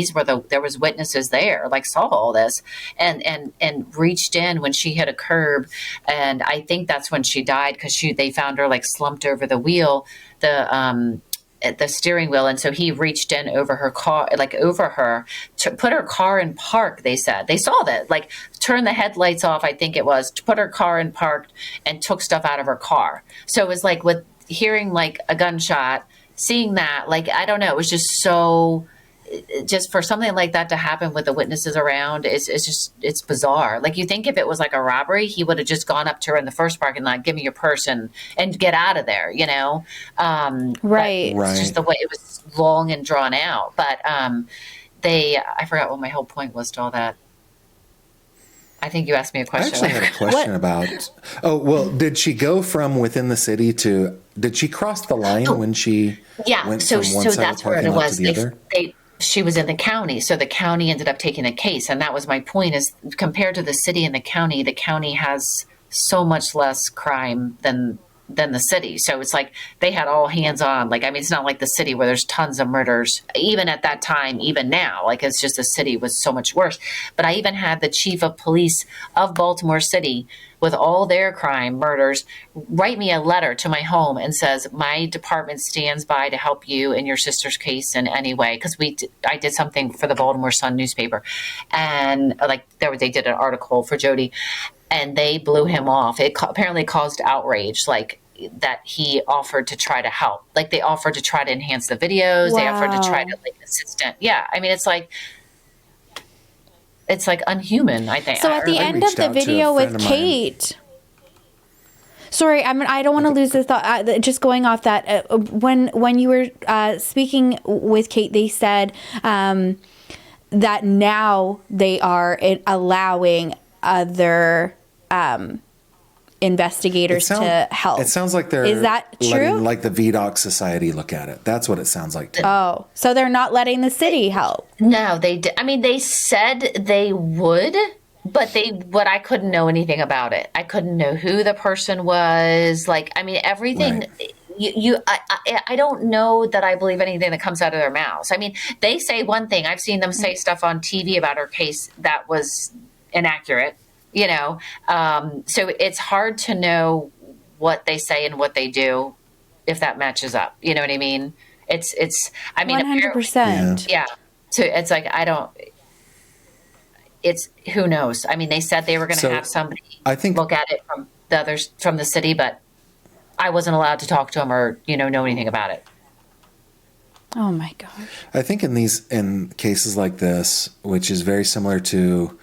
there was witnesses there, like saw all this, and reached in when she hit a curb. And I think that's when she died, because they found her like slumped over the wheel, at the steering wheel. And so he reached in over her car, like over her, to put her car in park. They said they saw that, like, turn the headlights off, I think it was, to put her car in park, and took stuff out of her car. So it was like, with hearing like a gunshot, seeing that, like, I don't know, it was just so, just for something like that to happen with the witnesses around, it's bizarre. Like, you think if it was like a robbery, he would have just gone up to her in the first parking lot, give me your purse and get out of there, you know? Right. It's just the way it was long and drawn out. But I forgot what my whole point was to all that. I think you asked me a question. I actually had a question about, did she go from within the city did she cross the line when she went from one side of the parking lot to the other? She was in the county, so the county ended up taking the case. And that was my point, is compared to the city and the county has so much less crime than the city. So it's like they had all hands on. Like, I mean, it's not like the city where there's tons of murders, even at that time, even now. Like, it's just the city was so much worse. But I even had the chief of police of Baltimore City, with all their crime, murders, write me a letter to my home and says, my department stands by to help you in your sister's case in any way. Because I did something for the Baltimore Sun newspaper, and like they did an article for Jody, and they blew him off. It apparently caused outrage, like that he offered to try to help. Like, they offered to try to enhance the videos. Wow. They offered to try to, like, assistant. Yeah, I mean, it's like unhuman, I think. So at the end of the video with Kate, sorry, I don't want to lose this thought. Just going off that, when you were speaking with Kate, they said that now they are allowing other investigators to help. It sounds like they're letting, like, the VDOC Society look at it. That's what it sounds like to me. Oh, so they're not letting the city help? No, they did. I mean, they said they would, but I couldn't know anything about it. I couldn't know who the person was. Like, I mean, everything. Right. I don't know that I believe anything that comes out of their mouths. I mean, they say one thing. I've seen them say stuff on TV about her case that was inaccurate. You know, so it's hard to know what they say and what they do, if that matches up. You know what I mean? I mean, 100%. Yeah. So it's like, who knows? I mean, they said they were going to have somebody look at it from the city, but I wasn't allowed to talk to them or, know anything about it. Oh my gosh. I think in cases like this, which is very similar to,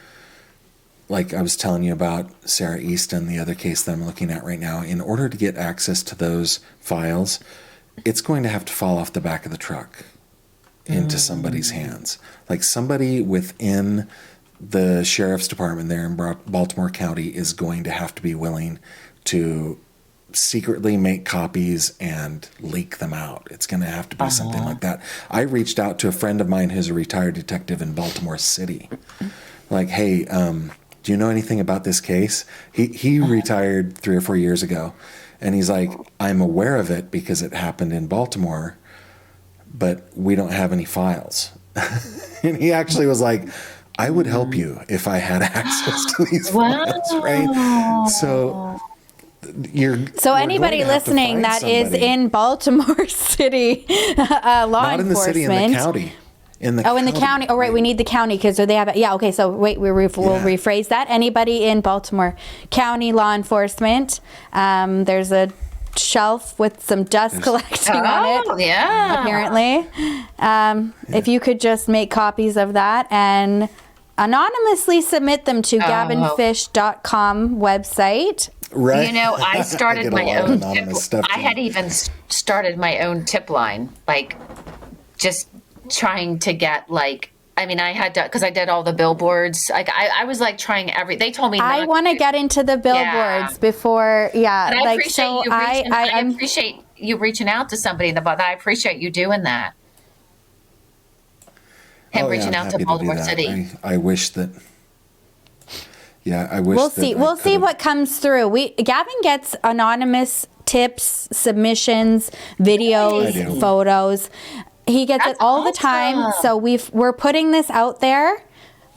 like I was telling you about Sarah Easton, the other case that I'm looking at right now, in order to get access to those files, it's going to have to fall off the back of the truck into somebody's hands. Like, somebody within the sheriff's department there in Baltimore County is going to have to be willing to secretly make copies and leak them out. It's going to have to be something like that. I reached out to a friend of mine who's a retired detective in Baltimore City. Like, hey, do you know anything about this case? He retired 3 or 4 years ago, and he's like, I'm aware of it because it happened in Baltimore, but we don't have any files. And he actually was like, I would help you if I had access to these files, right? So So anybody listening that is in Baltimore City, law not in enforcement. the city, in the county. In the county. Oh, right. We need the county because they have it. Yeah. Okay. So wait, we'll rephrase that. Anybody in Baltimore County law enforcement. There's a shelf with some dust collecting on it. Yeah. Apparently. If you could just make copies of that and anonymously submit them to gavinfish.com website. Right. You know, I started my own I had too. even started my own tip line, like just trying to get I had to, because I did all the billboards. Like I was like trying they told me I want to get into the billboards before. Yeah. And I appreciate I appreciate you reaching out to somebody about that. I appreciate you doing that. Reaching out to Baltimore City. I wish that. Yeah, I wish. We'll see what comes through. Gavin gets anonymous tips, submissions, videos, photos. He gets it all the time. So we're putting this out there.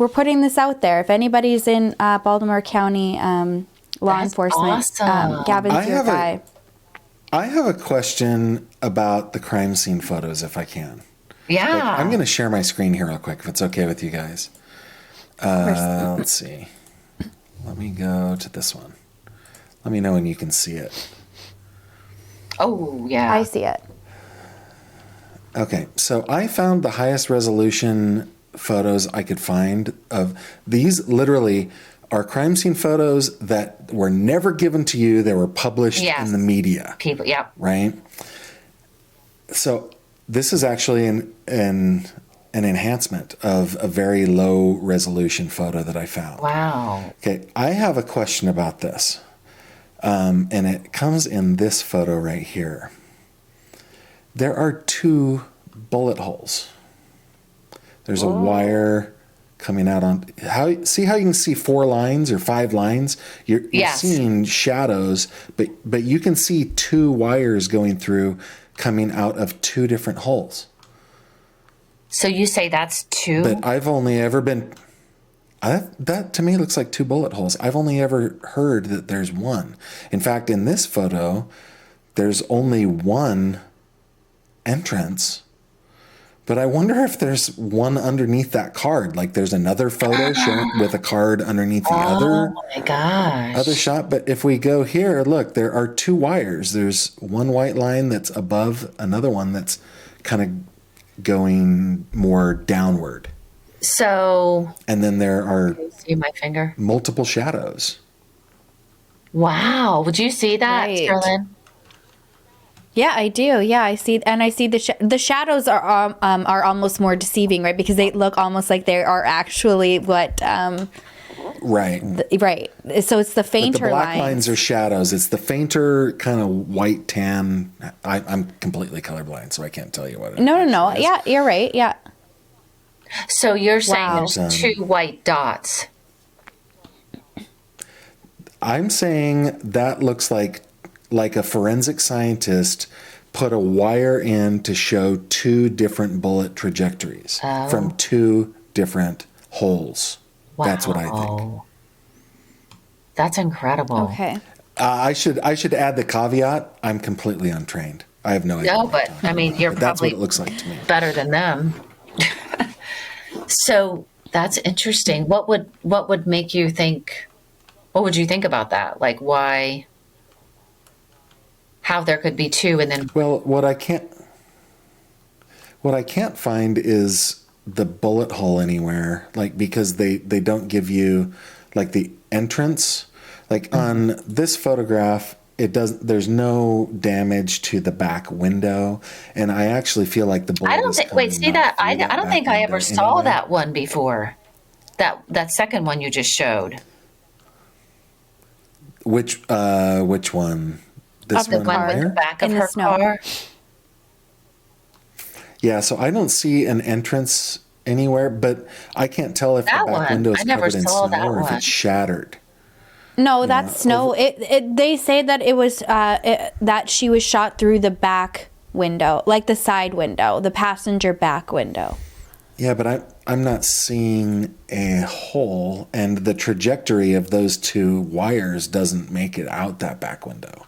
If anybody's in Baltimore County law enforcement, Gavin's your guy. I have a question about the crime scene photos, if I can. Yeah. I'm going to share my screen here real quick, if it's okay with you guys. Let's see. Let me go to this one. Let me know when you can see it. Oh, yeah. I see it. Okay, so I found the highest resolution photos I could find of these. Literally are crime scene photos that were never given to you. They were published in the media. People, yeah. Right? So this is actually an enhancement of a very low resolution photo that I found. Wow. Okay, I have a question about this. And it comes in this photo right here. There are 2 bullet holes. There's a wire coming out on see how you can see 4 lines or 5 lines? You're seeing shadows, but you can see 2 wires going through, coming out of 2 different holes. So you say that's 2? But I've only ever been that to me looks like 2 bullet holes. I've only ever heard that there's 1. In fact, in this photo, there's only 1 entrance, but I wonder if there's one underneath that card. Like there's another photo shown with a card underneath the other shot. But if we go here, look, there are 2 wires. There's one white line that's above another one that's kind of going more downward. So, and then there are see my finger, multiple shadows. Wow, would you see that, Right. Sterling? Yeah, I do. Yeah, I see, and I see the shadows are almost more deceiving, right? Because they look almost like they are actually what. Right. Right. So it's the fainter but the black lines. lines are shadows. It's the fainter kind of white tan. I'm completely colorblind, so I can't tell you what it No. is. Yeah, you're right. Yeah. So you're saying Wow. there's 2 white dots. I'm saying that looks like a forensic scientist put a wire in to show 2 different bullet trajectories from 2 different holes. Wow. That's what I think. That's incredible. Okay. I should add the caveat. I'm completely untrained. I have no idea. No, but I mean, you're But that's probably what it looks like to me. better than them. So that's interesting. What would make you think? What would you think about that? Like why? How there could be 2 and then Well, what I can't find is the bullet hole anywhere, like because they don't give you like the entrance. Like on this photograph, there's no damage to the back window, and I actually feel like the bullet I don't think. Wait, see that? I don't think I ever saw that one before. That second one you just showed. Which one? This The one one with the here? back of In the her snow. car. Yeah, so I don't see an entrance anywhere, but I can't tell if That the back one. window is I never covered in saw snow that or if one. it's shattered. No, that's snow. They say that it was that she was shot through the back window, like the side window, the passenger back window. Yeah, but I'm not seeing a hole, and the trajectory of those two wires doesn't make it out that back window.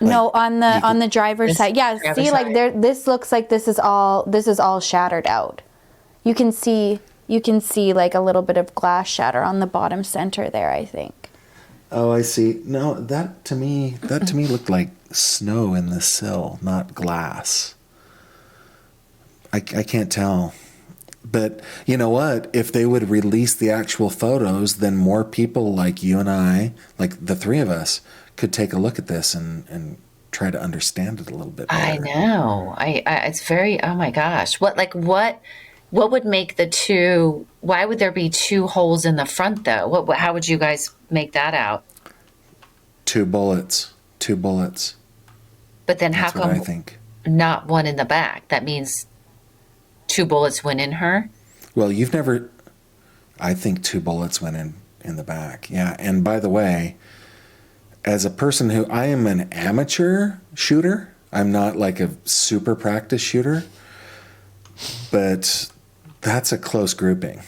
No, on the driver's side. Yeah, see, like there, this looks like this is all shattered out. You can see like a little bit of glass shatter on the bottom center there, I think. Oh, I see. No, that to me looked like snow in the sill, not glass. I can't tell. But you know what? If they would release the actual photos, then more people like you and I, like the three of us, could take a look at this and try to understand it a little bit better. I know. I it's very, oh my gosh. What would make the two, why would there be two holes in the front though? How would you guys make that out? Two bullets. But then That's how what come I think. not one in the back? That means two bullets went in her? Well, I think two bullets went in the back. Yeah. And by the way, as a person I am an amateur shooter, I'm not like a super practiced shooter, but that's a close grouping.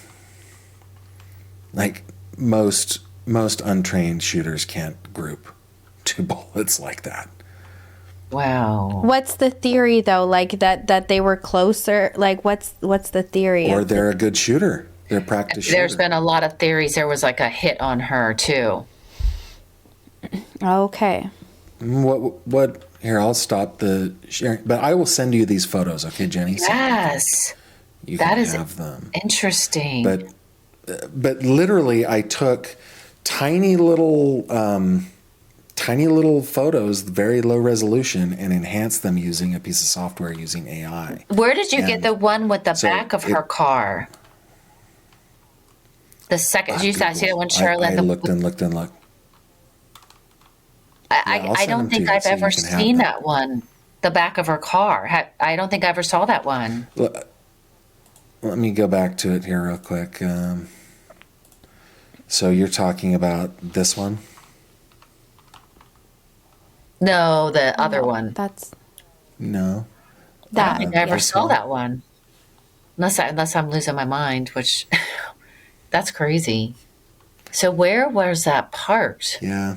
Like most untrained shooters can't group two bullets like that. Wow. What's the theory though? Like that they were closer? Like what's the theory? Or they're a good shooter. They're a practiced shooter. There's been a lot of theories. There was like a hit on her too. Okay. What? Here, I'll stop the sharing, but I will send you these photos, okay, Jenny? Yes. You That can is have them. interesting. But literally, I took tiny little photos, very low resolution, and enhanced them using a piece of software using AI. Where did you get the one with the back of her car? The second, did you see that one, Charlotte? I looked and looked and looked. I don't think I've ever seen that one. The back of her car. I don't think I ever saw that one. Let me go back to it here real quick. So you're talking about this one? No, the other one. No. I don't think I ever saw that one. Unless I'm losing my mind, which that's crazy. So where was that parked? Yeah.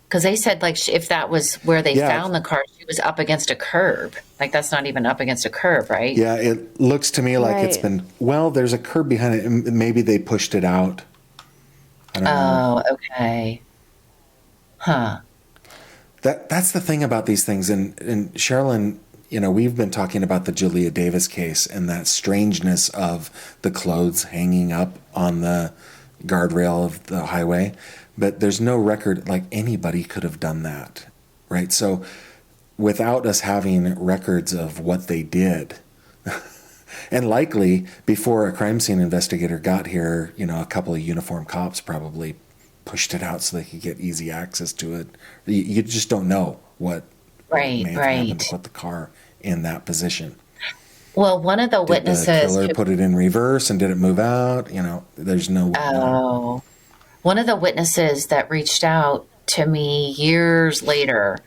Because they said like if that was where they found the car, she was up against a curb. Like that's not even up against a curb, right? Yeah, it looks to me like it's been, well, there's a curb behind it. And maybe they pushed it out. I don't know. Oh, okay. Huh. That's the thing about these things. And Sherilyn, we've been talking about the Julia Davis case and that strangeness of the clothes hanging up on the guardrail of the highway. But there's no record, like anybody could have done that, right? So without us having records of what they did, and likely before a crime scene investigator got here, a couple of uniformed cops probably pushed it out so they could get easy access to it. You just don't know what may have happened to put the car in that position. Well, one of the witnesses... Did the killer put it in reverse and did it move out? There's no... Oh... One of the witnesses that reached out to me years later,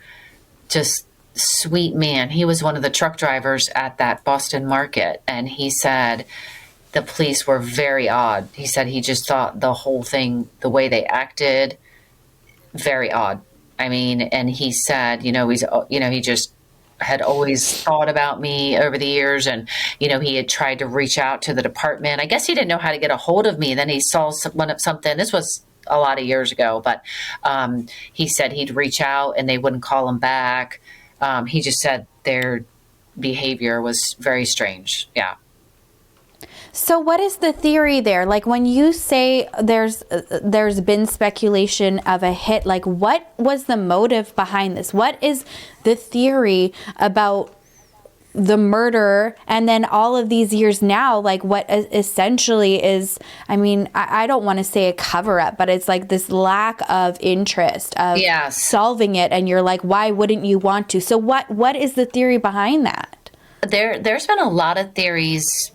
just sweet man. He was one of the truck drivers at that Boston market. And he said the police were very odd. He said he just thought the whole thing, the way they acted, very odd. I mean, and he said, he just had always thought about me over the years. And, he had tried to reach out to the department. I guess he didn't know how to get a hold of me. Then he saw something. This was a lot of years ago, but he said he'd reach out and they wouldn't call him back. He just said their behavior was very strange. Yeah. So what is the theory there? Like when you say there's been speculation of a hit, like what was the motive behind this? What is the theory about the murder and then all of these years now, like what essentially is, I don't want to say a cover up, but it's like this lack of interest of solving it. And you're like, why wouldn't you want to? So what is the theory behind that? There's been a lot of theories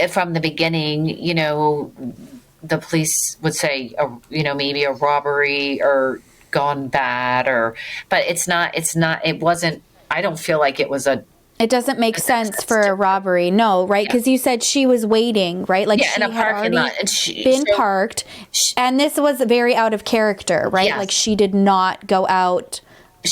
from the beginning. The police would say, maybe a robbery or gone bad but it wasn't, I don't feel like it was It doesn't make sense for a robbery. No, right? Because you said she was waiting, right? Like she in a had parking already lot. And parked. And this was very out of character, right? Yes. Like she did not go out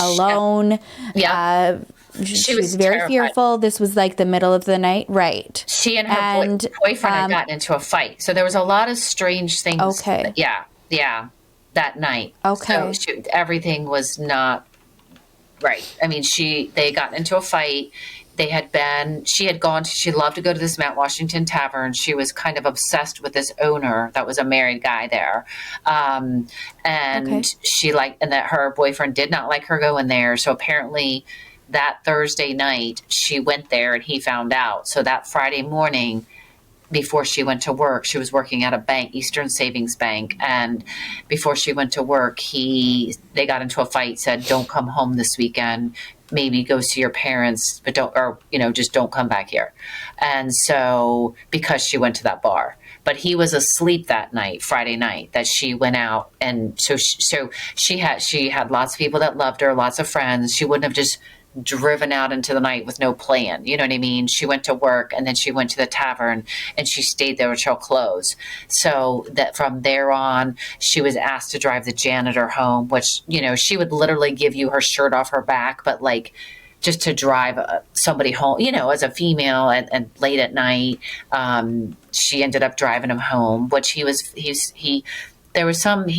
alone. Yeah. She was very terrified. fearful. This was like the middle of the night. Right. She and her boyfriend had gotten into a fight. So there was a lot of strange things. Okay. Yeah. That night. Okay. So everything was not right. I mean, they got into a fight. She loved to go to this Mount Washington Tavern. She was kind of obsessed with this owner that was a married guy there. And that her boyfriend did not like her going there. So apparently that Thursday night she went there and he found out. So that Friday morning, before she went to work, she was working at a bank, Eastern Savings Bank. And before she went to work, they got into a fight, said, don't come home this weekend. Maybe go see your parents, but just don't come back here. And so, because she went to that bar, but he was asleep that night, Friday night, that she went out. And so she had lots of people that loved her, lots of friends. She wouldn't have just driven out into the night with no plan. You know what I mean? She went to work and then she went to the tavern and she stayed there until close. So that from there on, she was asked to drive the janitor home, which, she would literally give you her shirt off her back, but like just to drive somebody home, as a female and late at night, she ended up driving him home, which he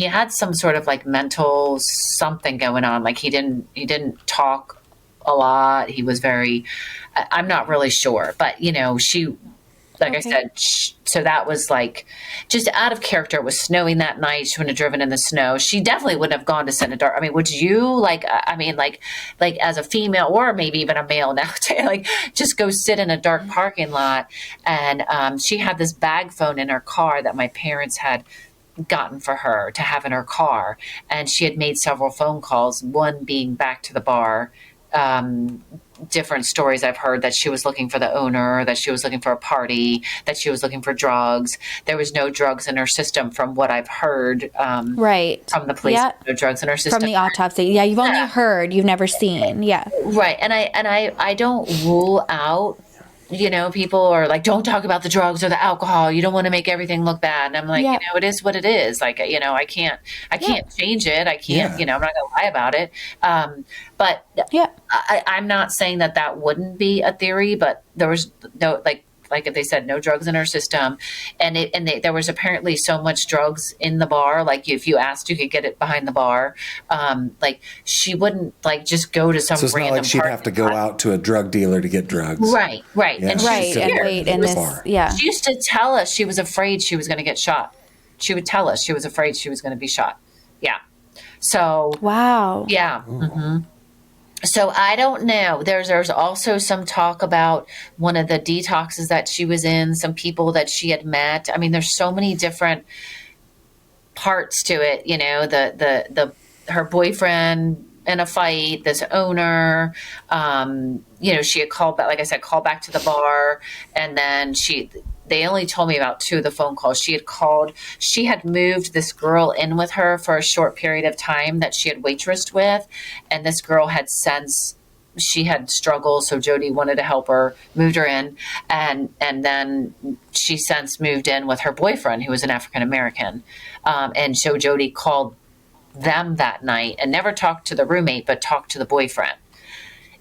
had some sort of like mental something going on. Like he didn't talk a lot. He was I'm not really sure, but I said, so that was like just out of character. It was snowing that night. She wouldn't have driven in the snow. She definitely wouldn't have gone to sit in a dark. I mean, would you like as a female or maybe even a male nowadays, like just go sit in a dark parking lot? And she had this bag phone in her car that my parents had gotten for her to have in her car. And she had made several phone calls, one being back to the bar. Different stories I've heard that she was looking for the owner, that she was looking for a party, that she was looking for drugs. There was no drugs in her system from what I've heard right. from the police. Yeah. No drugs in her system. From the autopsy. Yeah, you've only heard, you've never seen. Yeah. Right. And I don't rule out, people are like, don't talk about the drugs or the alcohol. You don't want to make everything look bad. And I'm like, it is what it is. Like, I can't change it. I can't, I'm not going to lie about it. But I'm not saying that wouldn't be a theory, but there was no, like if they said no drugs in her system, and there was apparently so much drugs in the bar. Like if you asked, you could get it behind the bar. Like she wouldn't just go to some. So it's random not like she'd have to go out to a drug dealer to get drugs. Right. Yeah, And wait in this bar. Yeah. She used to tell us she was afraid she was going to get shot. She would tell us she was afraid she was going to be shot. Yeah. So wow. Yeah. Mm-hmm. So I don't know. There's also some talk about one of the detoxes that she was in, some people that she had met. I mean, there's so many different parts to it. Her boyfriend in a fight, this owner. She had called back, like I said, called back to the bar, and then they only told me about 2 of the phone calls. She had moved this girl in with her for a short period of time that she had waitressed with. And this girl she had struggled. So Jody wanted to help her, moved her in. And then she since moved in with her boyfriend, who was an African-American. And so Jody called them that night and never talked to the roommate, but talked to the boyfriend.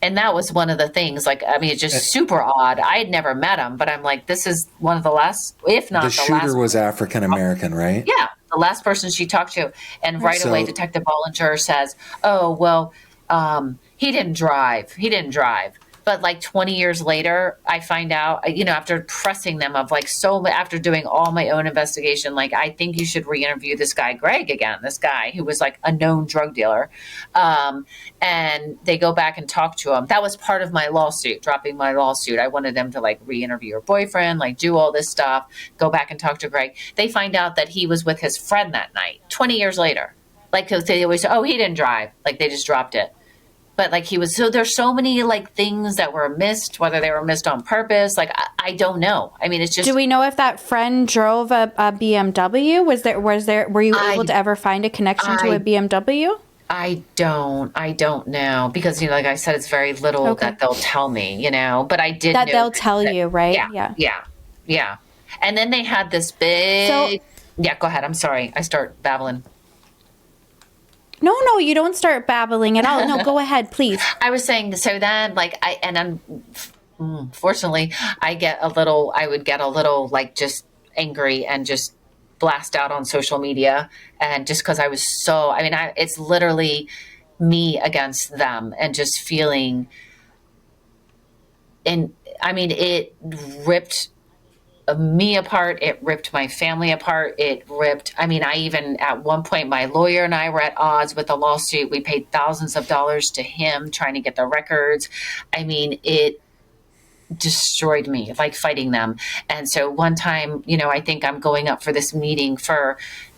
And that was one of the things, it's just super odd. I had never met him, but I'm like, this is one of the last, if not the last. The shooter was African-American, right? Yeah, the last person she talked to. And right away, Detective Bollinger says, oh, well, he didn't drive. But 20 years later, I find out, after pressing them after doing all my own investigation, I think you should re-interview this guy, Greg, again, this guy who was a known drug dealer. And they go back and talk to him. That was part of my lawsuit, dropping my lawsuit. I wanted them to re-interview her boyfriend, do all this stuff, go back and talk to Greg. They find out that he was with his friend that night, 20 years later. They always say, oh, he didn't drive. They just dropped it. But he was, so there's so many things that were missed, whether they were missed on purpose. I don't know. I mean, it's just. Do we know if that friend drove a BMW? Were you able to ever find a connection to a BMW? I don't know because, like I said, it's very little that they'll tell me, but I did That know they'll tell you, right? Yeah. And then they had this big, yeah, go ahead. I'm sorry. I start babbling. No, you don't start babbling at all. No, go ahead, please. I was saying, so then fortunately I would get a little like just angry and just blast out on social media. And just cause it's literally me against them and just feeling, it ripped me apart. It ripped my family apart. I even, at one point, my lawyer and I were at odds with the lawsuit. We paid thousands of dollars to him trying to get the records. It destroyed me, like fighting them. And so one time, I think I'm going up for this meeting for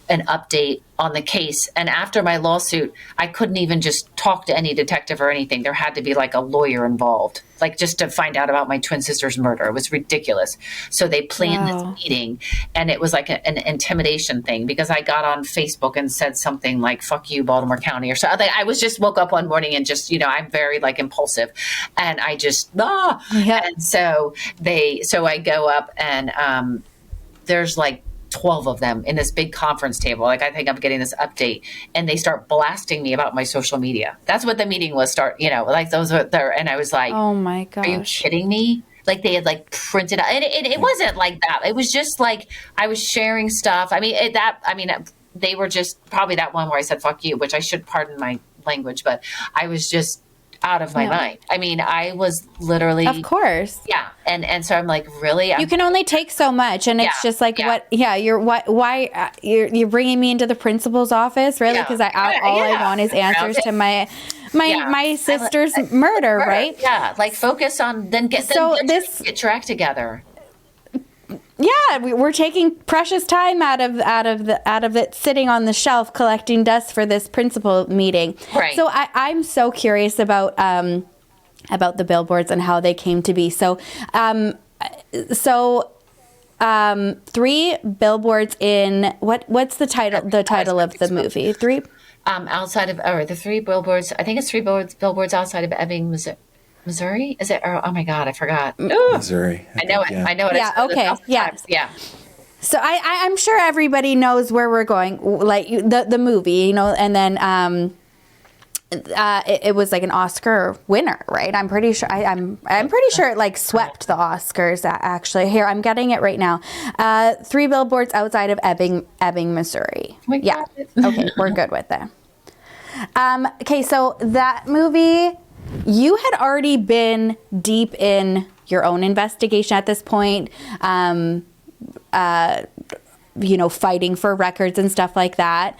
an update on the case. And after my lawsuit, I couldn't even just talk to any detective or anything. There had to be like a lawyer involved, like just to find out about my twin sister's murder. It was ridiculous. So they planned this meeting, and it was like an intimidation thing because I got on Facebook and said something like, fuck you, Baltimore County, or something. I was just woke up one morning and just, I'm very like impulsive, and I just, And so I go up and there's like 12 of them in this big conference table. Like, I think I'm getting this update, and they start blasting me about my social media. That's what the meeting was like those were there. And I was like, oh my gosh, are you kidding me? Like they had like printed out, and it wasn't like that. It was just like, I was sharing stuff. They were just probably that one where I said, fuck you, which I should pardon my language, but I was just out of my mind. I was literally, of course. Yeah. And so I'm like, really? You can only take so much. And it's just like, you're bringing me into the principal's office, really? Because I want is answers to my sister's murder, right? Yeah. Like focus on, get your act together. Yeah, we're taking precious time out of it sitting on the shelf collecting dust for this principal meeting. Right. So I'm so curious about the billboards and how they came to be. So Three Billboards in what's the title? The title of the movie? Three. The Three Billboards. I think it's Three Billboards Outside of Ebbing, Missouri? Is it? Oh my God, I forgot. Missouri. I know it. Yeah. I know it. Yeah. Okay. Yes. Yeah. So I'm sure everybody knows where we're going, like the movie, and then it was like an Oscar winner, right? I'm pretty sure. I'm pretty sure it like swept the Oscars. Actually, here I'm getting it right now. Three Billboards Outside of Ebbing, Missouri. Oh yeah. Okay, we're good with that. Okay, so that movie. You had already been deep in your own investigation at this point, fighting for records and stuff like that.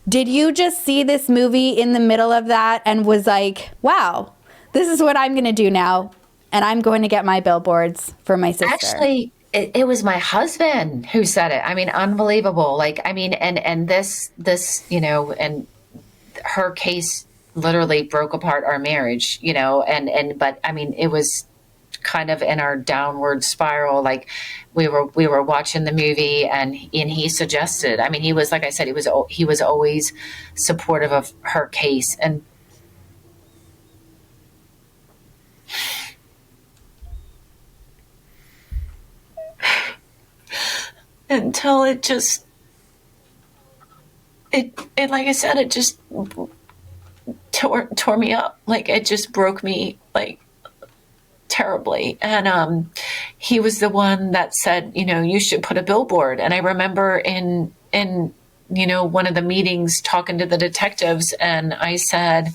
Did you just see this movie in the middle of that and was like, wow, this is what I'm going to do now, and I'm going to get my billboards for my sister? Actually, it was my husband who said it. Unbelievable. And this, and her case literally broke apart our marriage, but it was kind of in our downward spiral. Like we were watching the movie and he suggested, he was, like I said, he was always supportive of her case. And until it like I said, it just tore me up. Like it just broke me like terribly. And he was the one that said, you should put a billboard. And I remember in one of the meetings talking to the detectives, and I said,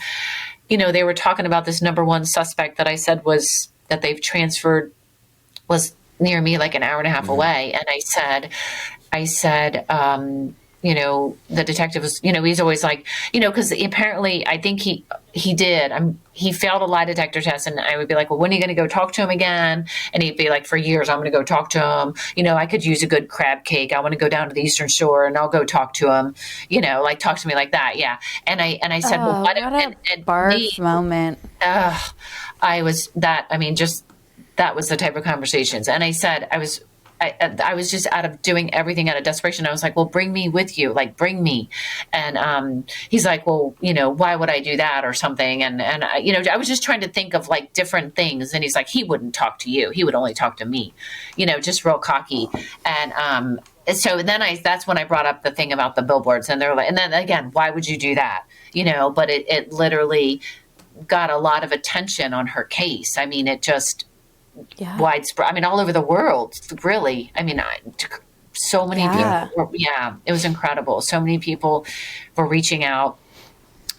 they were talking about this number one suspect that I said that they've transferred was near me, like an hour and a half away. And I said, the detective was, he's always like, because apparently I think he did. He failed a lie detector test, and I would be like, well, when are you going to go talk to him again? And he'd be like, for years, I'm going to go talk to him. I could use a good crab cake. I want to go down to the Eastern Shore and I'll go talk to him, like talk to me like that. Yeah. And I said, well, what a barf moment. I was that, just, that was the type of conversations. And I said, I was just out of doing everything out of desperation. I was like, well, bring me with you, like bring me. And he's like, well, why would I do that or something? And I was just trying to think of like different things. And he's like, he wouldn't talk to you. He would only talk to me, just real cocky. And so then that's when I brought up the thing about the billboards, and they're like, and then again, why would you do that? But it literally got a lot of attention on her case. I mean, it just widespread. I mean, all over the world, really. I mean, so many people. It was incredible. So many people were reaching out.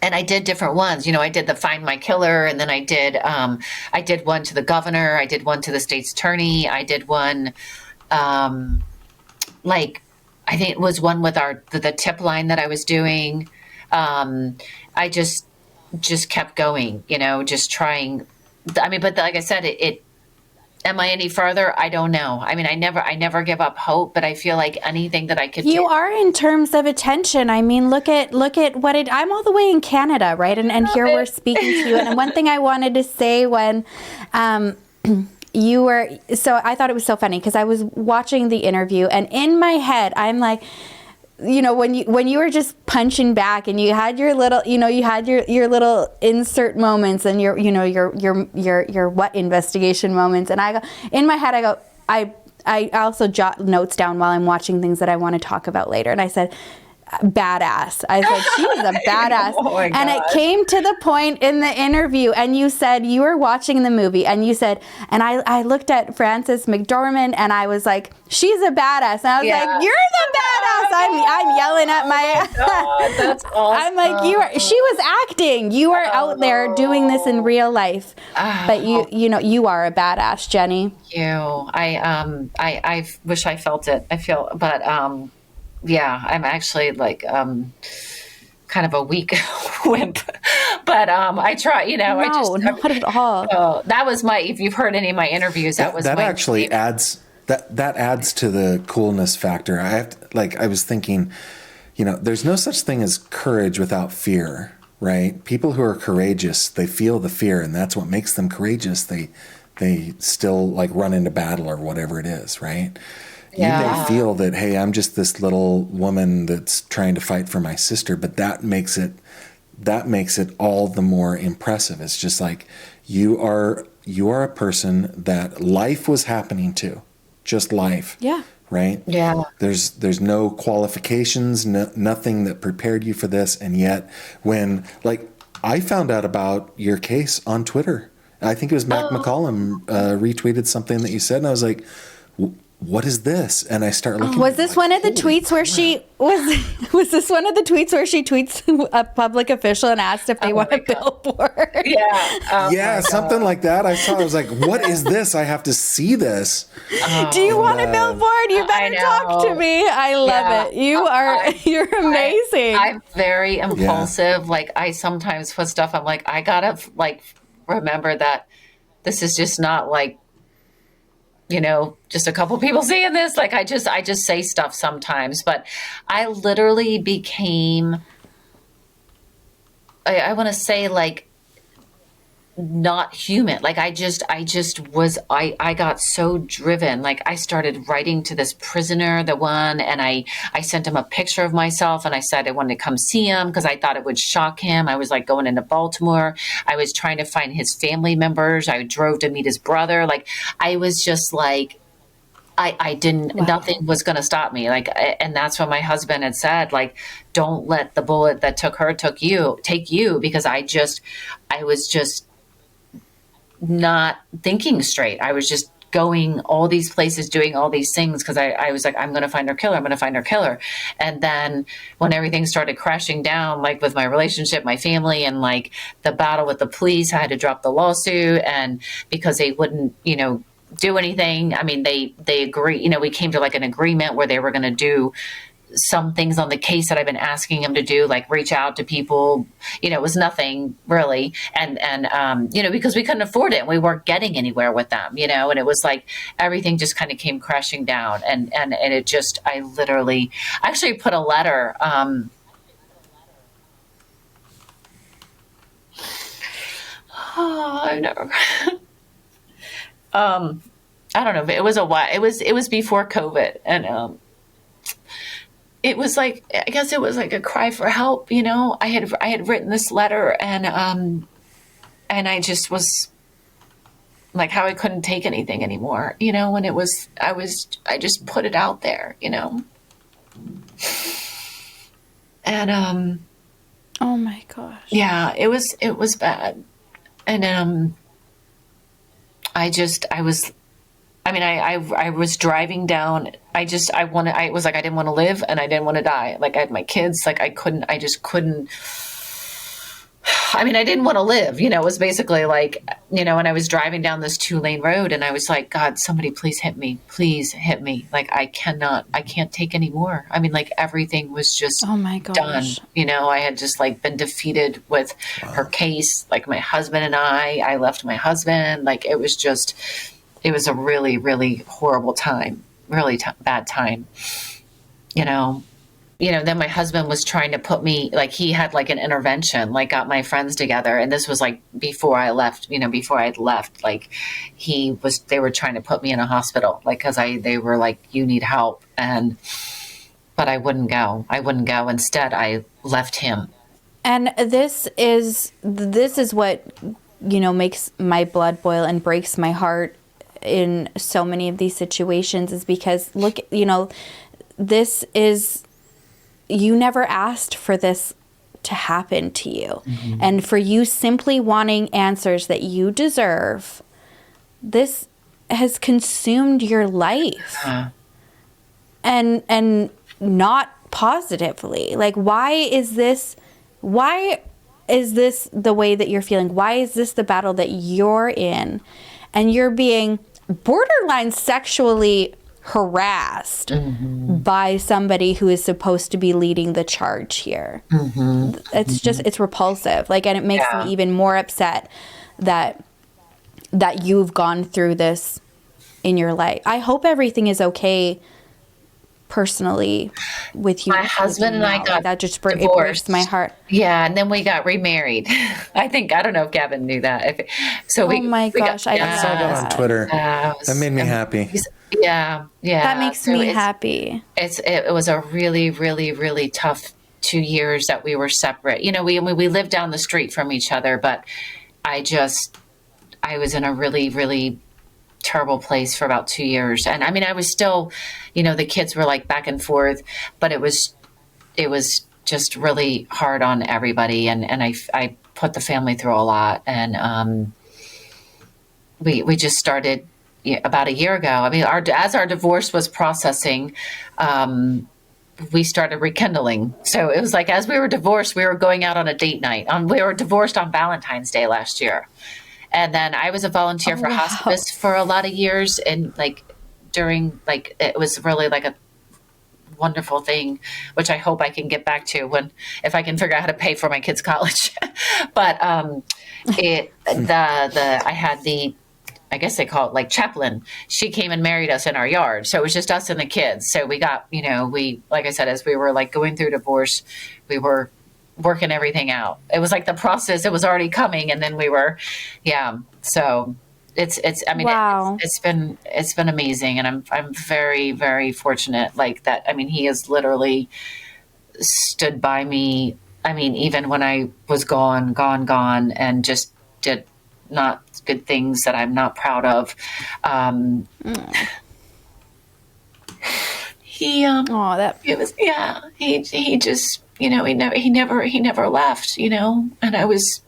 And I did different ones. I did the Find My Killer, and then I did one to the governor. I did one to the state's attorney. I did one, I think it was one with the tip line that I was doing. I just kept going, just trying. I mean, but like I said, am I any further? I don't know. I mean, I never give up hope, but I feel like anything that I could do. You are in terms of attention. I mean, look at what I'm all the way in Canada, right? And here we're speaking to you. And one thing I wanted to say when so I thought it was so funny because I was watching the interview, and in my head, I'm like, when you were just punching back and you had your little, you had your little insert moments and your what investigation moments. And in my head, I also jot notes down while I'm watching things that I want to talk about later. And I said, badass. I said, she is a badass. And it came to the point in the interview, and you said you were watching the movie, and you said, and I looked at Frances McDormand, and I was like, she's a badass. And I was like, you're the badass. I'm yelling at my God, that's awesome. I'm like, she was acting. You are out there doing this in real life. But you are a badass, Jenny. Thank you. I wish I felt it. But I'm actually like kind of a weak wimp, but I try. Not at all. That was if you've heard any of my interviews, that actually adds to the coolness factor. I was thinking, there's no such thing as courage without fear, right? People who are courageous, they feel the fear, and that's what makes them courageous. They still like run into battle or whatever it is, right? Yeah. You may feel that, hey, I'm just this little woman that's trying to fight for my sister, but that makes it all the more impressive. It's just like you are a person that life was happening to, just life. Yeah. Right? Yeah. There's no qualifications, nothing that prepared you for this, and yet when I found out about your case on Twitter, I think it was Mac McCollum retweeted something that you said, and I was like, what is this? And I start looking. Was this one of the tweets where she was this one of the tweets where she tweets a public official and asked if they want a billboard? Yeah. Something like that. I was like, what is this? I have to see this. Do you want a billboard? You better talk to me. I love it. You're amazing. I'm very impulsive. Yeah. Like I sometimes put stuff, I'm like, I gotta remember that this is just not just a couple people seeing this. Like I just say stuff sometimes, but I literally became, I want to say not human. Like I got so driven. Like I started writing to this prisoner, and I sent him a picture of myself, and I said I wanted to come see him because I thought it would shock him. I was going into Baltimore. I was trying to find his family members. I drove to meet his brother. Like I was just I didn't, nothing was going to stop me. And that's what my husband had said, don't let the bullet that took her take you, because I was just not thinking straight. I was just going all these places, doing all these things because I was like, I'm going to find her killer. I'm going to find her killer. And then when everything started crashing down, with my relationship, my family, and the battle with the police, I had to drop the lawsuit. And because they wouldn't, do anything. I mean, they agree, we came to an agreement where they were going to do some things on the case that I've been asking him to do, reach out to people. It was nothing really. And because we couldn't afford it and we weren't getting anywhere with them, and it was everything just kind of came crashing down. And it just, I literally actually put a letter, I've never, I don't know. It was a while. It was before COVID, and it was like, I guess it was like a cry for help. You know, I had written this letter, and I just was like, how I couldn't take anything anymore. You know, when I just put it out there. You know, and oh my gosh. yeah, it was bad, and I was driving down. I was like, I didn't want to live and I didn't want to die. Like, I had my kids, like I just couldn't, I didn't want to live, you know. It was basically like, you know, and I was driving down this 2-lane road and I was like, God, somebody please hit me. Please hit me. Like, I can't take any more. Like, everything was just oh my gosh. done. You know, I had just like been defeated with her case. Like, my husband and I left my husband. Like, it was a really, really horrible time, really bad time, you know. Then my husband was trying to put me, like, he had like an intervention, like got my friends together. And this was like before I left, before I'd left, like they were trying to put me in a hospital, like, cause they were like, you need help. But I wouldn't go. Instead, I left him. And this is what, makes my blood boil and breaks my heart in so many of these situations, is because look, this is, you never asked for this to happen to you. Mm-hmm. And for you simply wanting answers that you deserve, this has consumed your life. And not positively. Like, why is this the way that you're feeling? Why is this the battle that you're in? And you're being borderline sexually harassed by somebody who is supposed to be leading the charge here. It's just, it's repulsive. Like, and it makes me even more upset that you've gone through this in your life. I hope everything is okay personally with you. My husband and I got that just divorced. It breaks my heart. Yeah, and then we got remarried. I don't know if Gavin knew that. I saw that on Twitter. That made me happy. Yeah. That makes me happy. It was a really, really, really tough 2 years that we were separate. We lived down the street from each other, but I was in a really, really terrible place for about 2 years. And I was still, the kids were like back and forth, but it was just really hard on everybody. And I put the family through a lot. And we just started about a year ago. As our divorce was processing, we started rekindling. So it was like, as we were divorced, we were going out on a date night. We were divorced on Valentine's Day last year. And then I was a volunteer for hospice for a lot of years. And it was really like a wonderful thing, which I hope I can get back to if I can figure out how to pay for my kids' college. But I had I guess they call it like chaplain. She came and married us in our yard. So it was just us and the kids. So we got, like I said, as we were like going through divorce, we were working everything out. It was like the process, it was already coming. And then we were, so it's wow. It's been amazing. And I'm very, very fortunate like that. He has literally stood by me. Even when I was gone and just did not good things that I'm not proud of. He just, he never left, and I was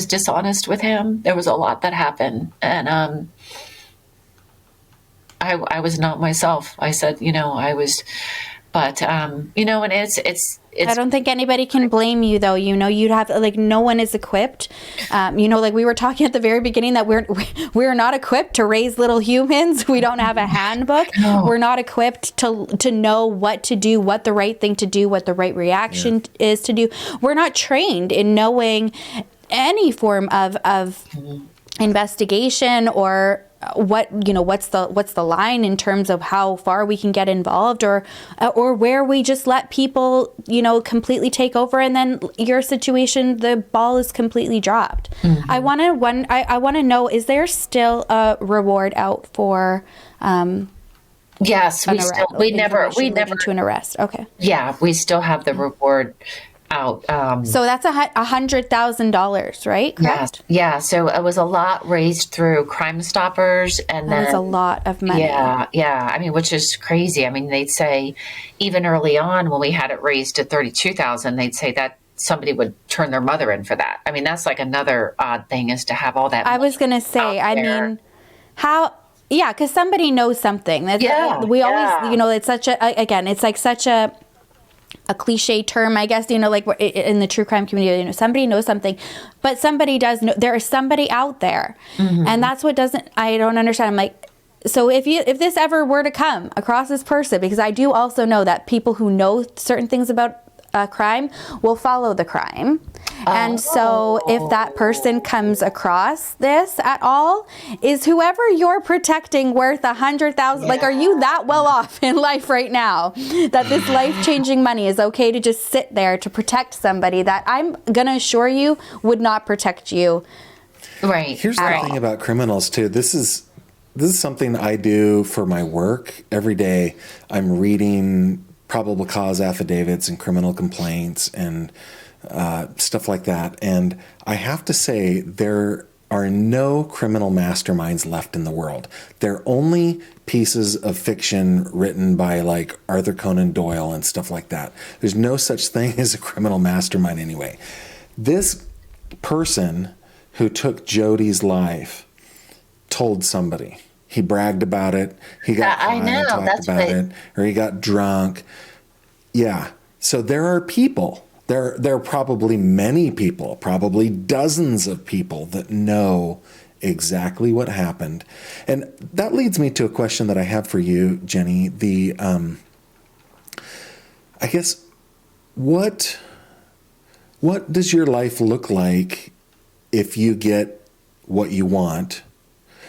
dishonest with him. There was a lot that happened, and I was not myself. I said, I was, but and I don't think anybody can blame you though. You'd have like, no one is equipped. Like we were talking at the very beginning that we're not equipped to raise little humans. We don't have a handbook. No. We're not equipped to know what to do, what the right thing to do, what the right reaction is to do. We're not trained in knowing any form of investigation, or what's the line in terms of how far we can get involved, or where we just let people completely take over, and then your situation, the ball is completely dropped. I want to know, is there still a reward out for yes, we never to an arrest? Okay. Yeah, we still have the reward out. So that's $100,000, right? Correct? Yeah. So it was a lot raised through Crime Stoppers, and that was a lot of money. Yeah. I mean, which is crazy. I mean, they'd say even early on when we had it raised to $32,000, they'd say that somebody would turn their mother in for that. I mean, that's like another odd thing, is to have all that. I was gonna say, I mean, how? Yeah, because somebody knows something. Always, it's such it's like such a cliche term, I guess, like in the true crime community, somebody knows something, but somebody does know. There is somebody out there. And that's what I don't understand. I'm like, so if this ever were to come across this person, because I do also know that people who know certain things about crime will follow the crime. And so if that person comes across this at all, is whoever you're protecting worth $100,000? Like, are you that well off in life right now that this life-changing money is okay to just sit there to protect somebody that I'm going to assure you would not protect you? Right. Here's the thing about criminals too. This is something I do for my work every day. I'm reading probable cause affidavits and criminal complaints and stuff like that. And I have to say, there are no criminal masterminds left in the world. They're only pieces of fiction written by like Arthur Conan Doyle and stuff like that. There's no such thing as a criminal mastermind anyway. This person who took Jody's life told somebody. He bragged about it. He got high and talked about it, or he got drunk. Yeah. So there are people. There are probably many people, probably dozens of people that know exactly what happened. And that leads me to a question that I have for you, Jenny. I guess, what does your life look like if you get what you want?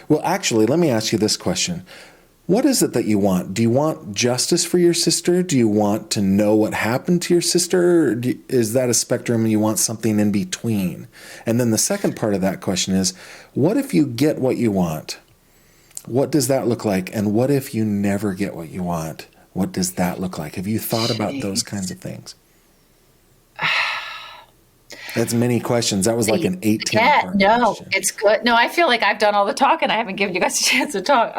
Well, actually, let me ask you this question. What is it that you want? Do you want justice for your sister? Do you want to know what happened to your sister? Or is that a spectrum and you want something in between? And then the second part of that question is, what if you get what you want? What does that look like? And what if you never get what you want? What does that look like? Have you thought about those kinds of things? That's many questions. That was like an 18-part question. It's good. No, I feel like I've done all the talking. I haven't given you guys a chance to talk.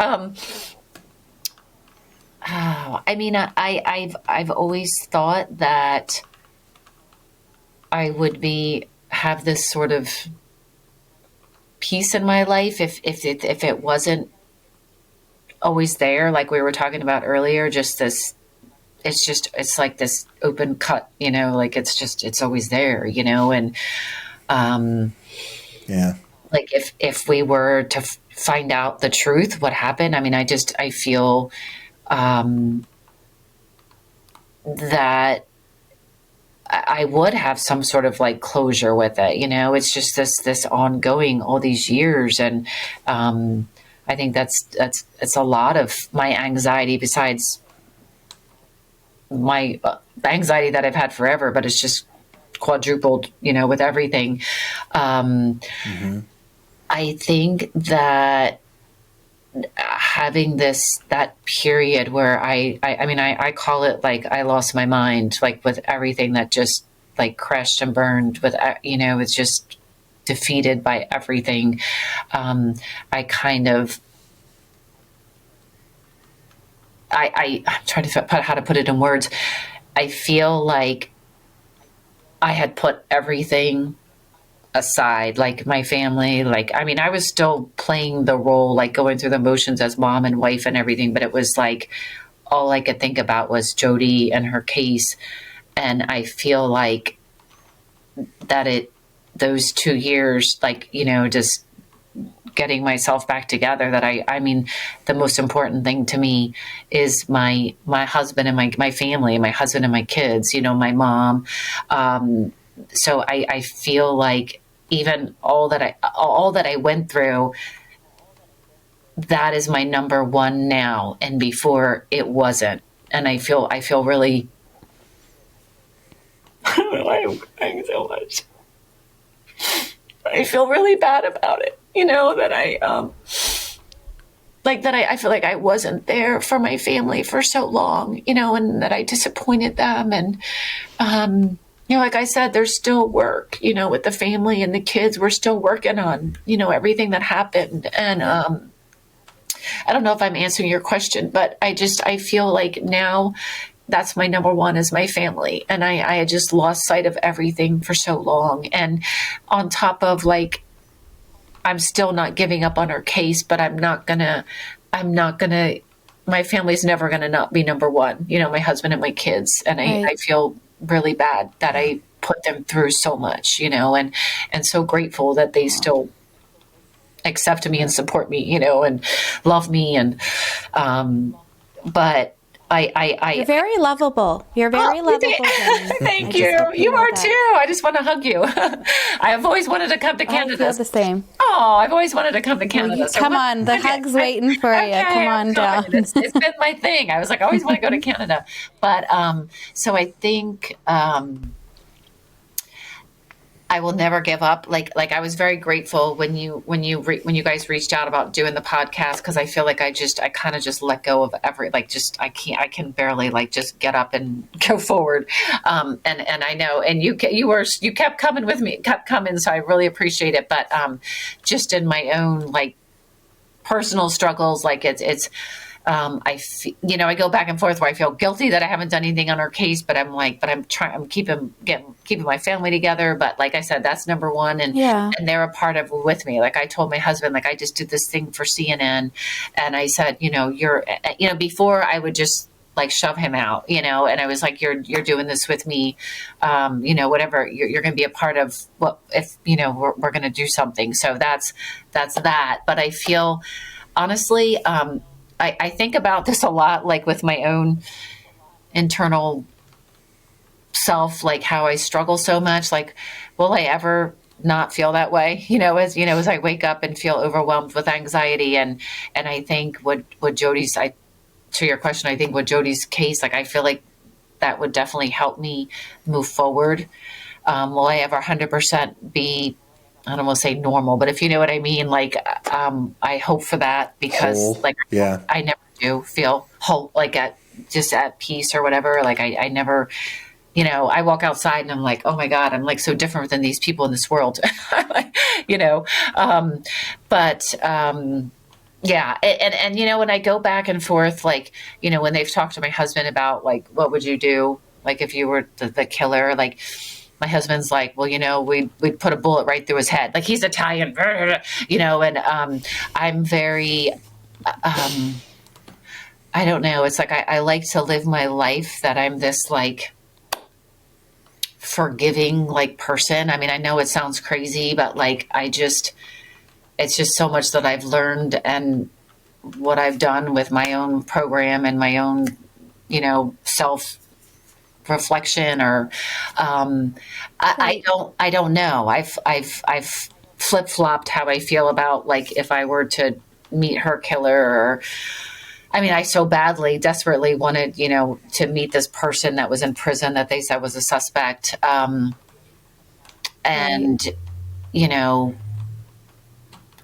I mean, I've always thought that I would have this sort of peace in my life if it wasn't always there, like we were talking about earlier. Just this, it's like this open cut, like it's always there, and yeah, like if we were to find out the truth, what happened. I mean, I feel that I would have some sort of like closure with it. It's just this ongoing all these years. And, I think it's a lot of my anxiety, besides my anxiety that I've had forever, but it's just quadrupled, with everything. Mm-hmm. I think that having that period where I call it like I lost my mind, like with everything that just like crashed and burned with, it's just defeated by everything. I kind of, I'm trying to figure out how to put it in words. I feel like I had put everything aside, like my family, I was still playing the role, like going through the motions as mom and wife and everything, but it was like all I could think about was Jody and her case. And I feel like that those 2 years, like, just getting myself back together, that I mean, the most important thing to me is my husband and my family, my husband and my kids, my mom. So I feel like even all that I went through, that is my number one now. And before it wasn't. And I feel really, I don't know why I'm crying so much. I feel really bad about it, that I feel like I wasn't there for my family for so long, and that I disappointed them. And, like I said, there's still work, with the family and the kids. We're still working on, everything that happened. And, I don't know if I'm answering your question, but I feel like now that's my number one is my family. And I had just lost sight of everything for so long. And on top of I'm still not giving up on our case, but I'm not gonna, my family's never gonna not be number one, my husband and my kids. And I feel really bad that I put them through so much, and so grateful that they still accept me and support me, and love me. And, but you're very lovable. You're very lovable. Thank you. You are too. I just want to hug you. I've always wanted to come to Canada. I feel the same. Oh, I've always wanted to come to Canada. Well, come on. The hug's waiting for you. Come on down. It's been my thing. I was like, I always want to go to Canada. But, so I think, I will never give up. Like I was very grateful when you guys reached out about doing the podcast, because I feel like I kind of just let go of I can barely just get up and go forward. And I know, and you kept coming with me, kept coming. So I really appreciate it. But just in my own personal struggles, I go back and forth where I feel guilty that I haven't done anything on our case, but I'm keeping my family together. But like I said, that's number one. And they're a part of with me. Like I told my husband, I just did this thing for CNN, and I said, before I would just shove him out, and I was like, you're doing this with me, whatever, you're going to be a part of what, if, we're going to do something. So that's that. But I feel honestly, I think about this a lot, with my own internal self, how I struggle so much. Will I ever not feel that way? As I wake up and feel overwhelmed with anxiety. And I think what Jody's, to your question, I think what Jody's case, I feel like that would definitely help me move forward. Will I ever 100% be, I don't want to say normal, but if you know what I mean, I hope for that, because I never do feel whole, just at peace or whatever. I never, I walk outside and I'm like, oh my God, I'm so different than these people in this world, yeah. And, when I go back and forth, when they've talked to my husband about what would you do? If you were the killer, my husband's like, well, we'd put a bullet right through his head. He's Italian, and I'm very, I don't know. It's I like to live my life that I'm this forgiving person. I mean, I know it sounds crazy, but it's just so much that I've learned, and what I've done with my own program and my own, self reflection, or I don't know. I've flip flopped how I feel about if I were to meet her killer, or I so badly, desperately wanted to meet this person that was in prison that they said was a suspect, and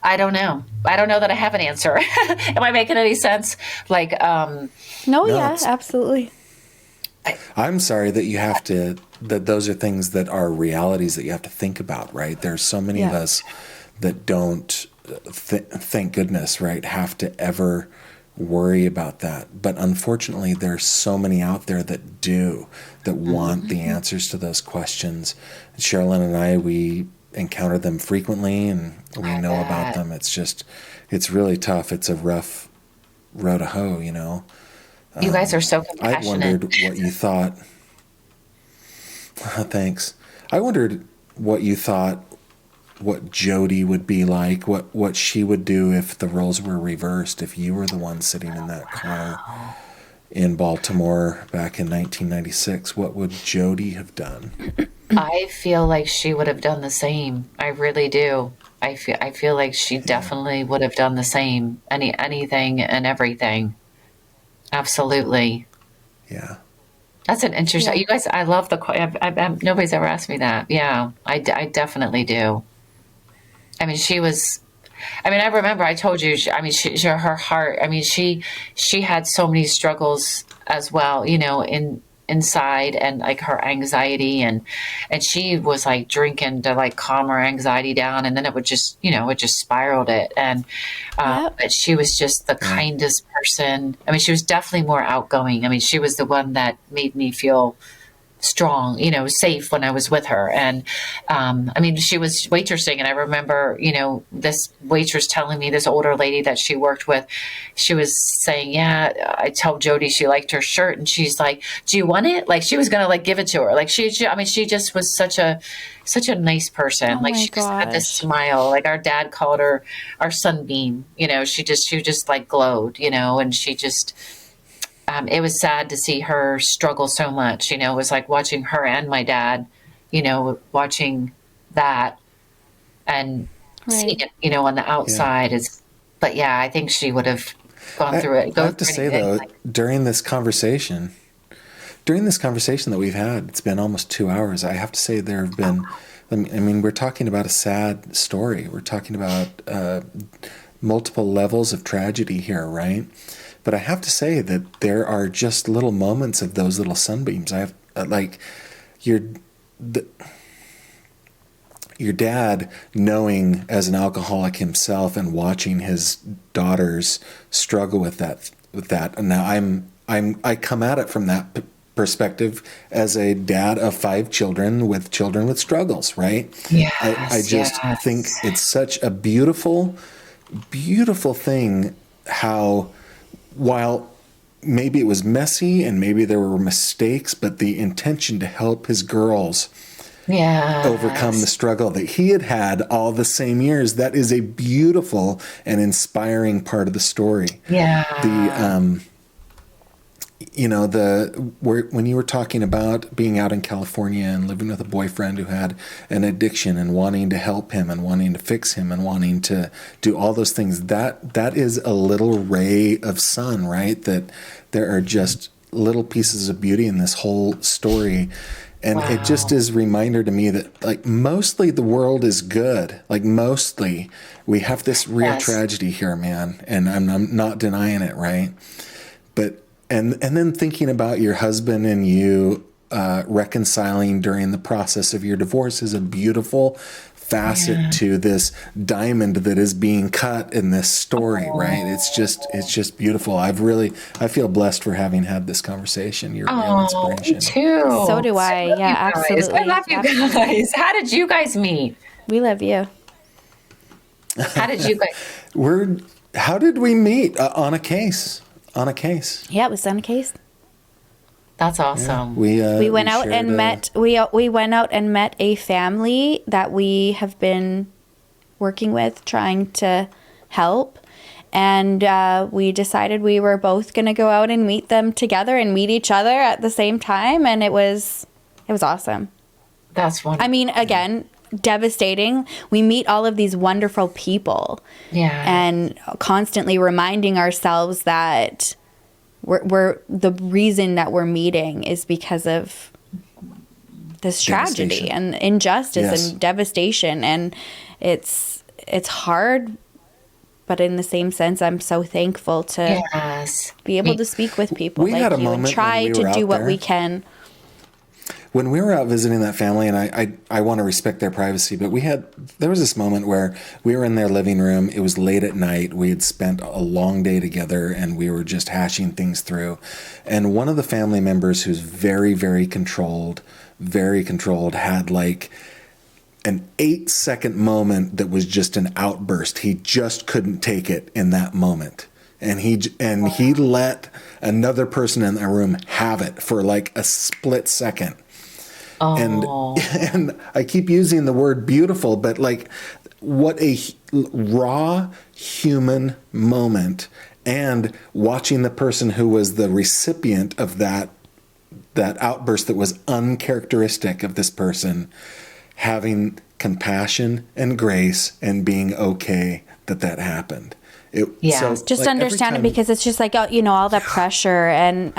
I don't know that I have an answer. Am I making any sense? No, yeah, absolutely. I'm sorry that you have to, that those are things that are realities that you have to think about, right? There's so many of us that don't, thank goodness, right, have to ever worry about that. But unfortunately, there's so many out there that do, that want the answers to those questions. Sherilyn and I, we encounter them frequently, and we know about them. It's really tough. It's a rough row to hoe, You guys are so compassionate. I wondered what you thought. Thanks. I wondered what you thought, what Jody would be like, what she would do if the roles were reversed, if you were the one sitting in that car. in Baltimore back in 1996, what would Jody have done? I feel like she would have done the same. I really do. I feel like she definitely would have done the same. Anything and everything. Absolutely. Yeah. That's an interesting. Yeah. You guys, I love the. Nobody's ever asked me that. Yeah, I definitely do. I mean, she was. I mean, I remember I told you. Her heart. I mean, she had so many struggles as well. Inside, and like her anxiety, and she was like drinking to like calm her anxiety down, and then it would just it just spiraled it. And Yep. but she was just the kindest person. I mean, she was definitely more outgoing. I mean, she was the one that made me feel strong, safe when I was with her. And I mean, she was waitressing, and I remember, this waitress telling me, this older lady that she worked with, she was saying, yeah, I told Jody she liked her shirt, and she's like, do you want it? Like, she was gonna like give it to her. Like, she just was such a nice person. Oh like, my she just had this gosh. smile. Like, our dad called her our sunbeam. She just like glowed, and she just it was sad to see her struggle so much. It was like watching her and my dad, watching that and seeing Right. it, on the outside is, but yeah, I think she would have gone through it. I have to say though, Like, during this conversation that we've had, it's been almost 2 hours. I have to say there have been, I mean, we're talking about a sad story. We're talking about multiple levels of tragedy here, right? But I have to say that there are just little moments of those little sunbeams. I have like your dad knowing as an alcoholic himself and watching his daughters struggle with that. And now I come at it from that perspective as a dad of 5 children with struggles, right? yes, I just yes. think it's such a beautiful thing how, while maybe it was messy and maybe there were mistakes, but the intention to help his girls overcome the struggle that he had all the same years, that is a beautiful and inspiring part of the story. Yeah. When you were talking about being out in California and living with a boyfriend who had an addiction and wanting to help him and wanting to fix him and wanting to do all those things, that is a little ray of sun, right? That there are just little pieces of beauty in this whole story. And it just is a reminder to me that, like, mostly the world is good. Like, mostly we have this real tragedy here, man. And I'm not denying it, right? But and then thinking about your husband and you reconciling during the process of your divorce is a beautiful facet to this diamond that is being cut in this story, right? It's just beautiful. I feel blessed for having had this conversation. You're a real inspiration. Me too. So do I. Yeah, You guys. absolutely. I love you guys. How did you guys meet? We love you. How did you guys? How did we meet? On a case. Yeah, it was on a case. That's awesome. We went out and met. We went out and met a family that we have been working with, trying to help, and we decided we were both going to go out and meet them together and meet each other at the same time, and it was awesome. That's wonderful. I mean, again, devastating. We meet all of these wonderful people, and constantly reminding ourselves that we're the reason that we're meeting is because of this tragedy and injustice and devastation, and it's hard, but in the same sense, I'm so thankful to be able to speak with people like you and try to do what we can. When we were out visiting that family, and I want to respect their privacy, but there was this moment where we were in their living room. It was late at night. We had spent a long day together, and we were just hashing things through. And one of the family members, who's very, very controlled, had like an 8-second moment that was just an outburst. He just couldn't take it in that moment. And he let another person in the room have it for like a split second. And I keep using the word beautiful, but like what a raw human moment and watching the person who was the recipient of that outburst that was uncharacteristic of this person having compassion and grace and being okay that happened. Just understand it, because it's just like, all the pressure, and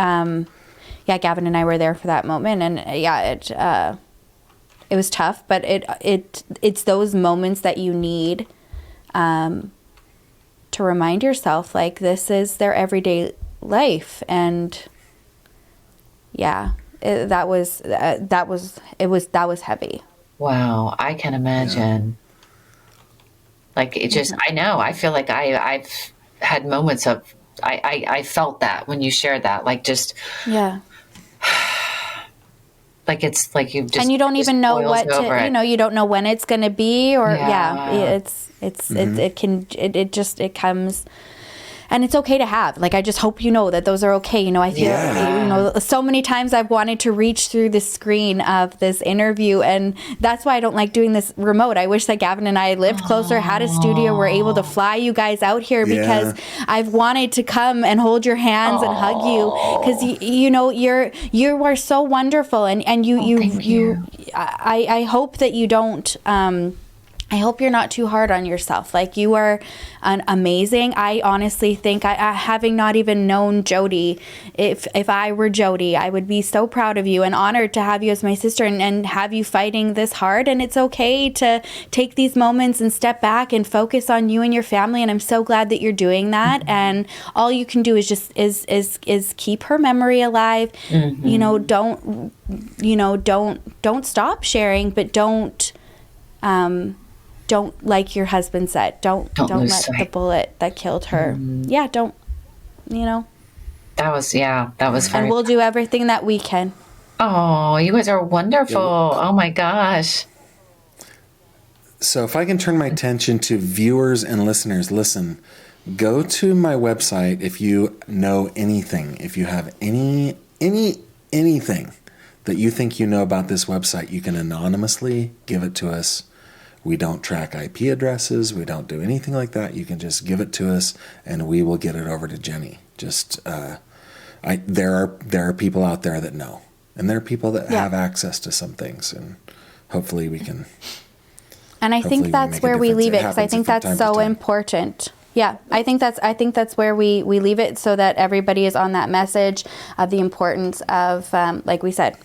Gavin and I were there for that moment, and it was tough, but it's those moments that you need to remind yourself, like, this is their everyday life. And that was heavy. Wow, I can imagine. Like, it just, I know, I feel like I've had moments of, I felt that when you shared that, like, just, like, it's like you've just, and you don't even know what to, you don't know when it's going to be, or, it comes. And it's okay to have. Like, I just hope you know that those are okay. I feel, so many times I've wanted to reach through the screen of this interview, and that's why I don't like doing this remote. I wish that Gavin and I lived closer, had a studio, were able to fly you guys out here, because I've wanted to come and hold your hands and hug you, because you are so wonderful, and I hope that you don't. I hope you're not too hard on yourself. Like, you are amazing. I honestly think, having not even known Jody, if I were Jody, I would be so proud of you and honored to have you as my sister, and have you fighting this hard. And it's okay to take these moments and step back and focus on you and your family. And I'm so glad that you're doing that. Mm-hmm. And all you can do is just is keep her memory alive. Mm-hmm. Don't stop sharing, but don't, like your husband said, don't let the bullet that killed her. Mm-hmm. Don't. That was very. And we'll do everything that we can. Oh, you guys are wonderful. Oh my gosh. So if I can turn my attention to viewers and listeners, listen, go to my website if you know anything. If you have anything that you think you know about this website, you can anonymously give it to us. We don't track IP addresses. We don't do anything like that. You can just give it to us, and we will get it over to Jenny. Just, there are people out there that know, and there are people that have access to some things, and hopefully we can. And I think that's where we leave it, because I think that's so important. Yeah, I think that's where we leave it, so that everybody is on that message of the importance of, like we said,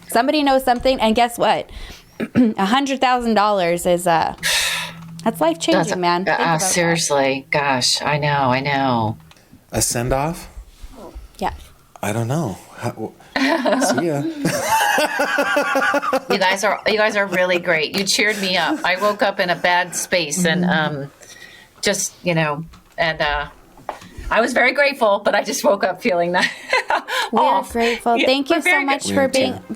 somebody knows something, and guess what? $100,000 is that's life changing, man. Seriously, gosh, I know. A send off? Yeah. I don't know. See ya. You guys are really great. You cheered me up. I woke up in a bad space, and I was very grateful, but I just woke up feeling that. We're grateful. Thank you so much for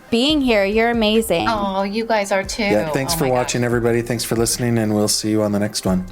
being here. You're amazing. Oh, you guys are too. Yeah, thanks for watching, everybody. Thanks for listening, and we'll see you on the next one.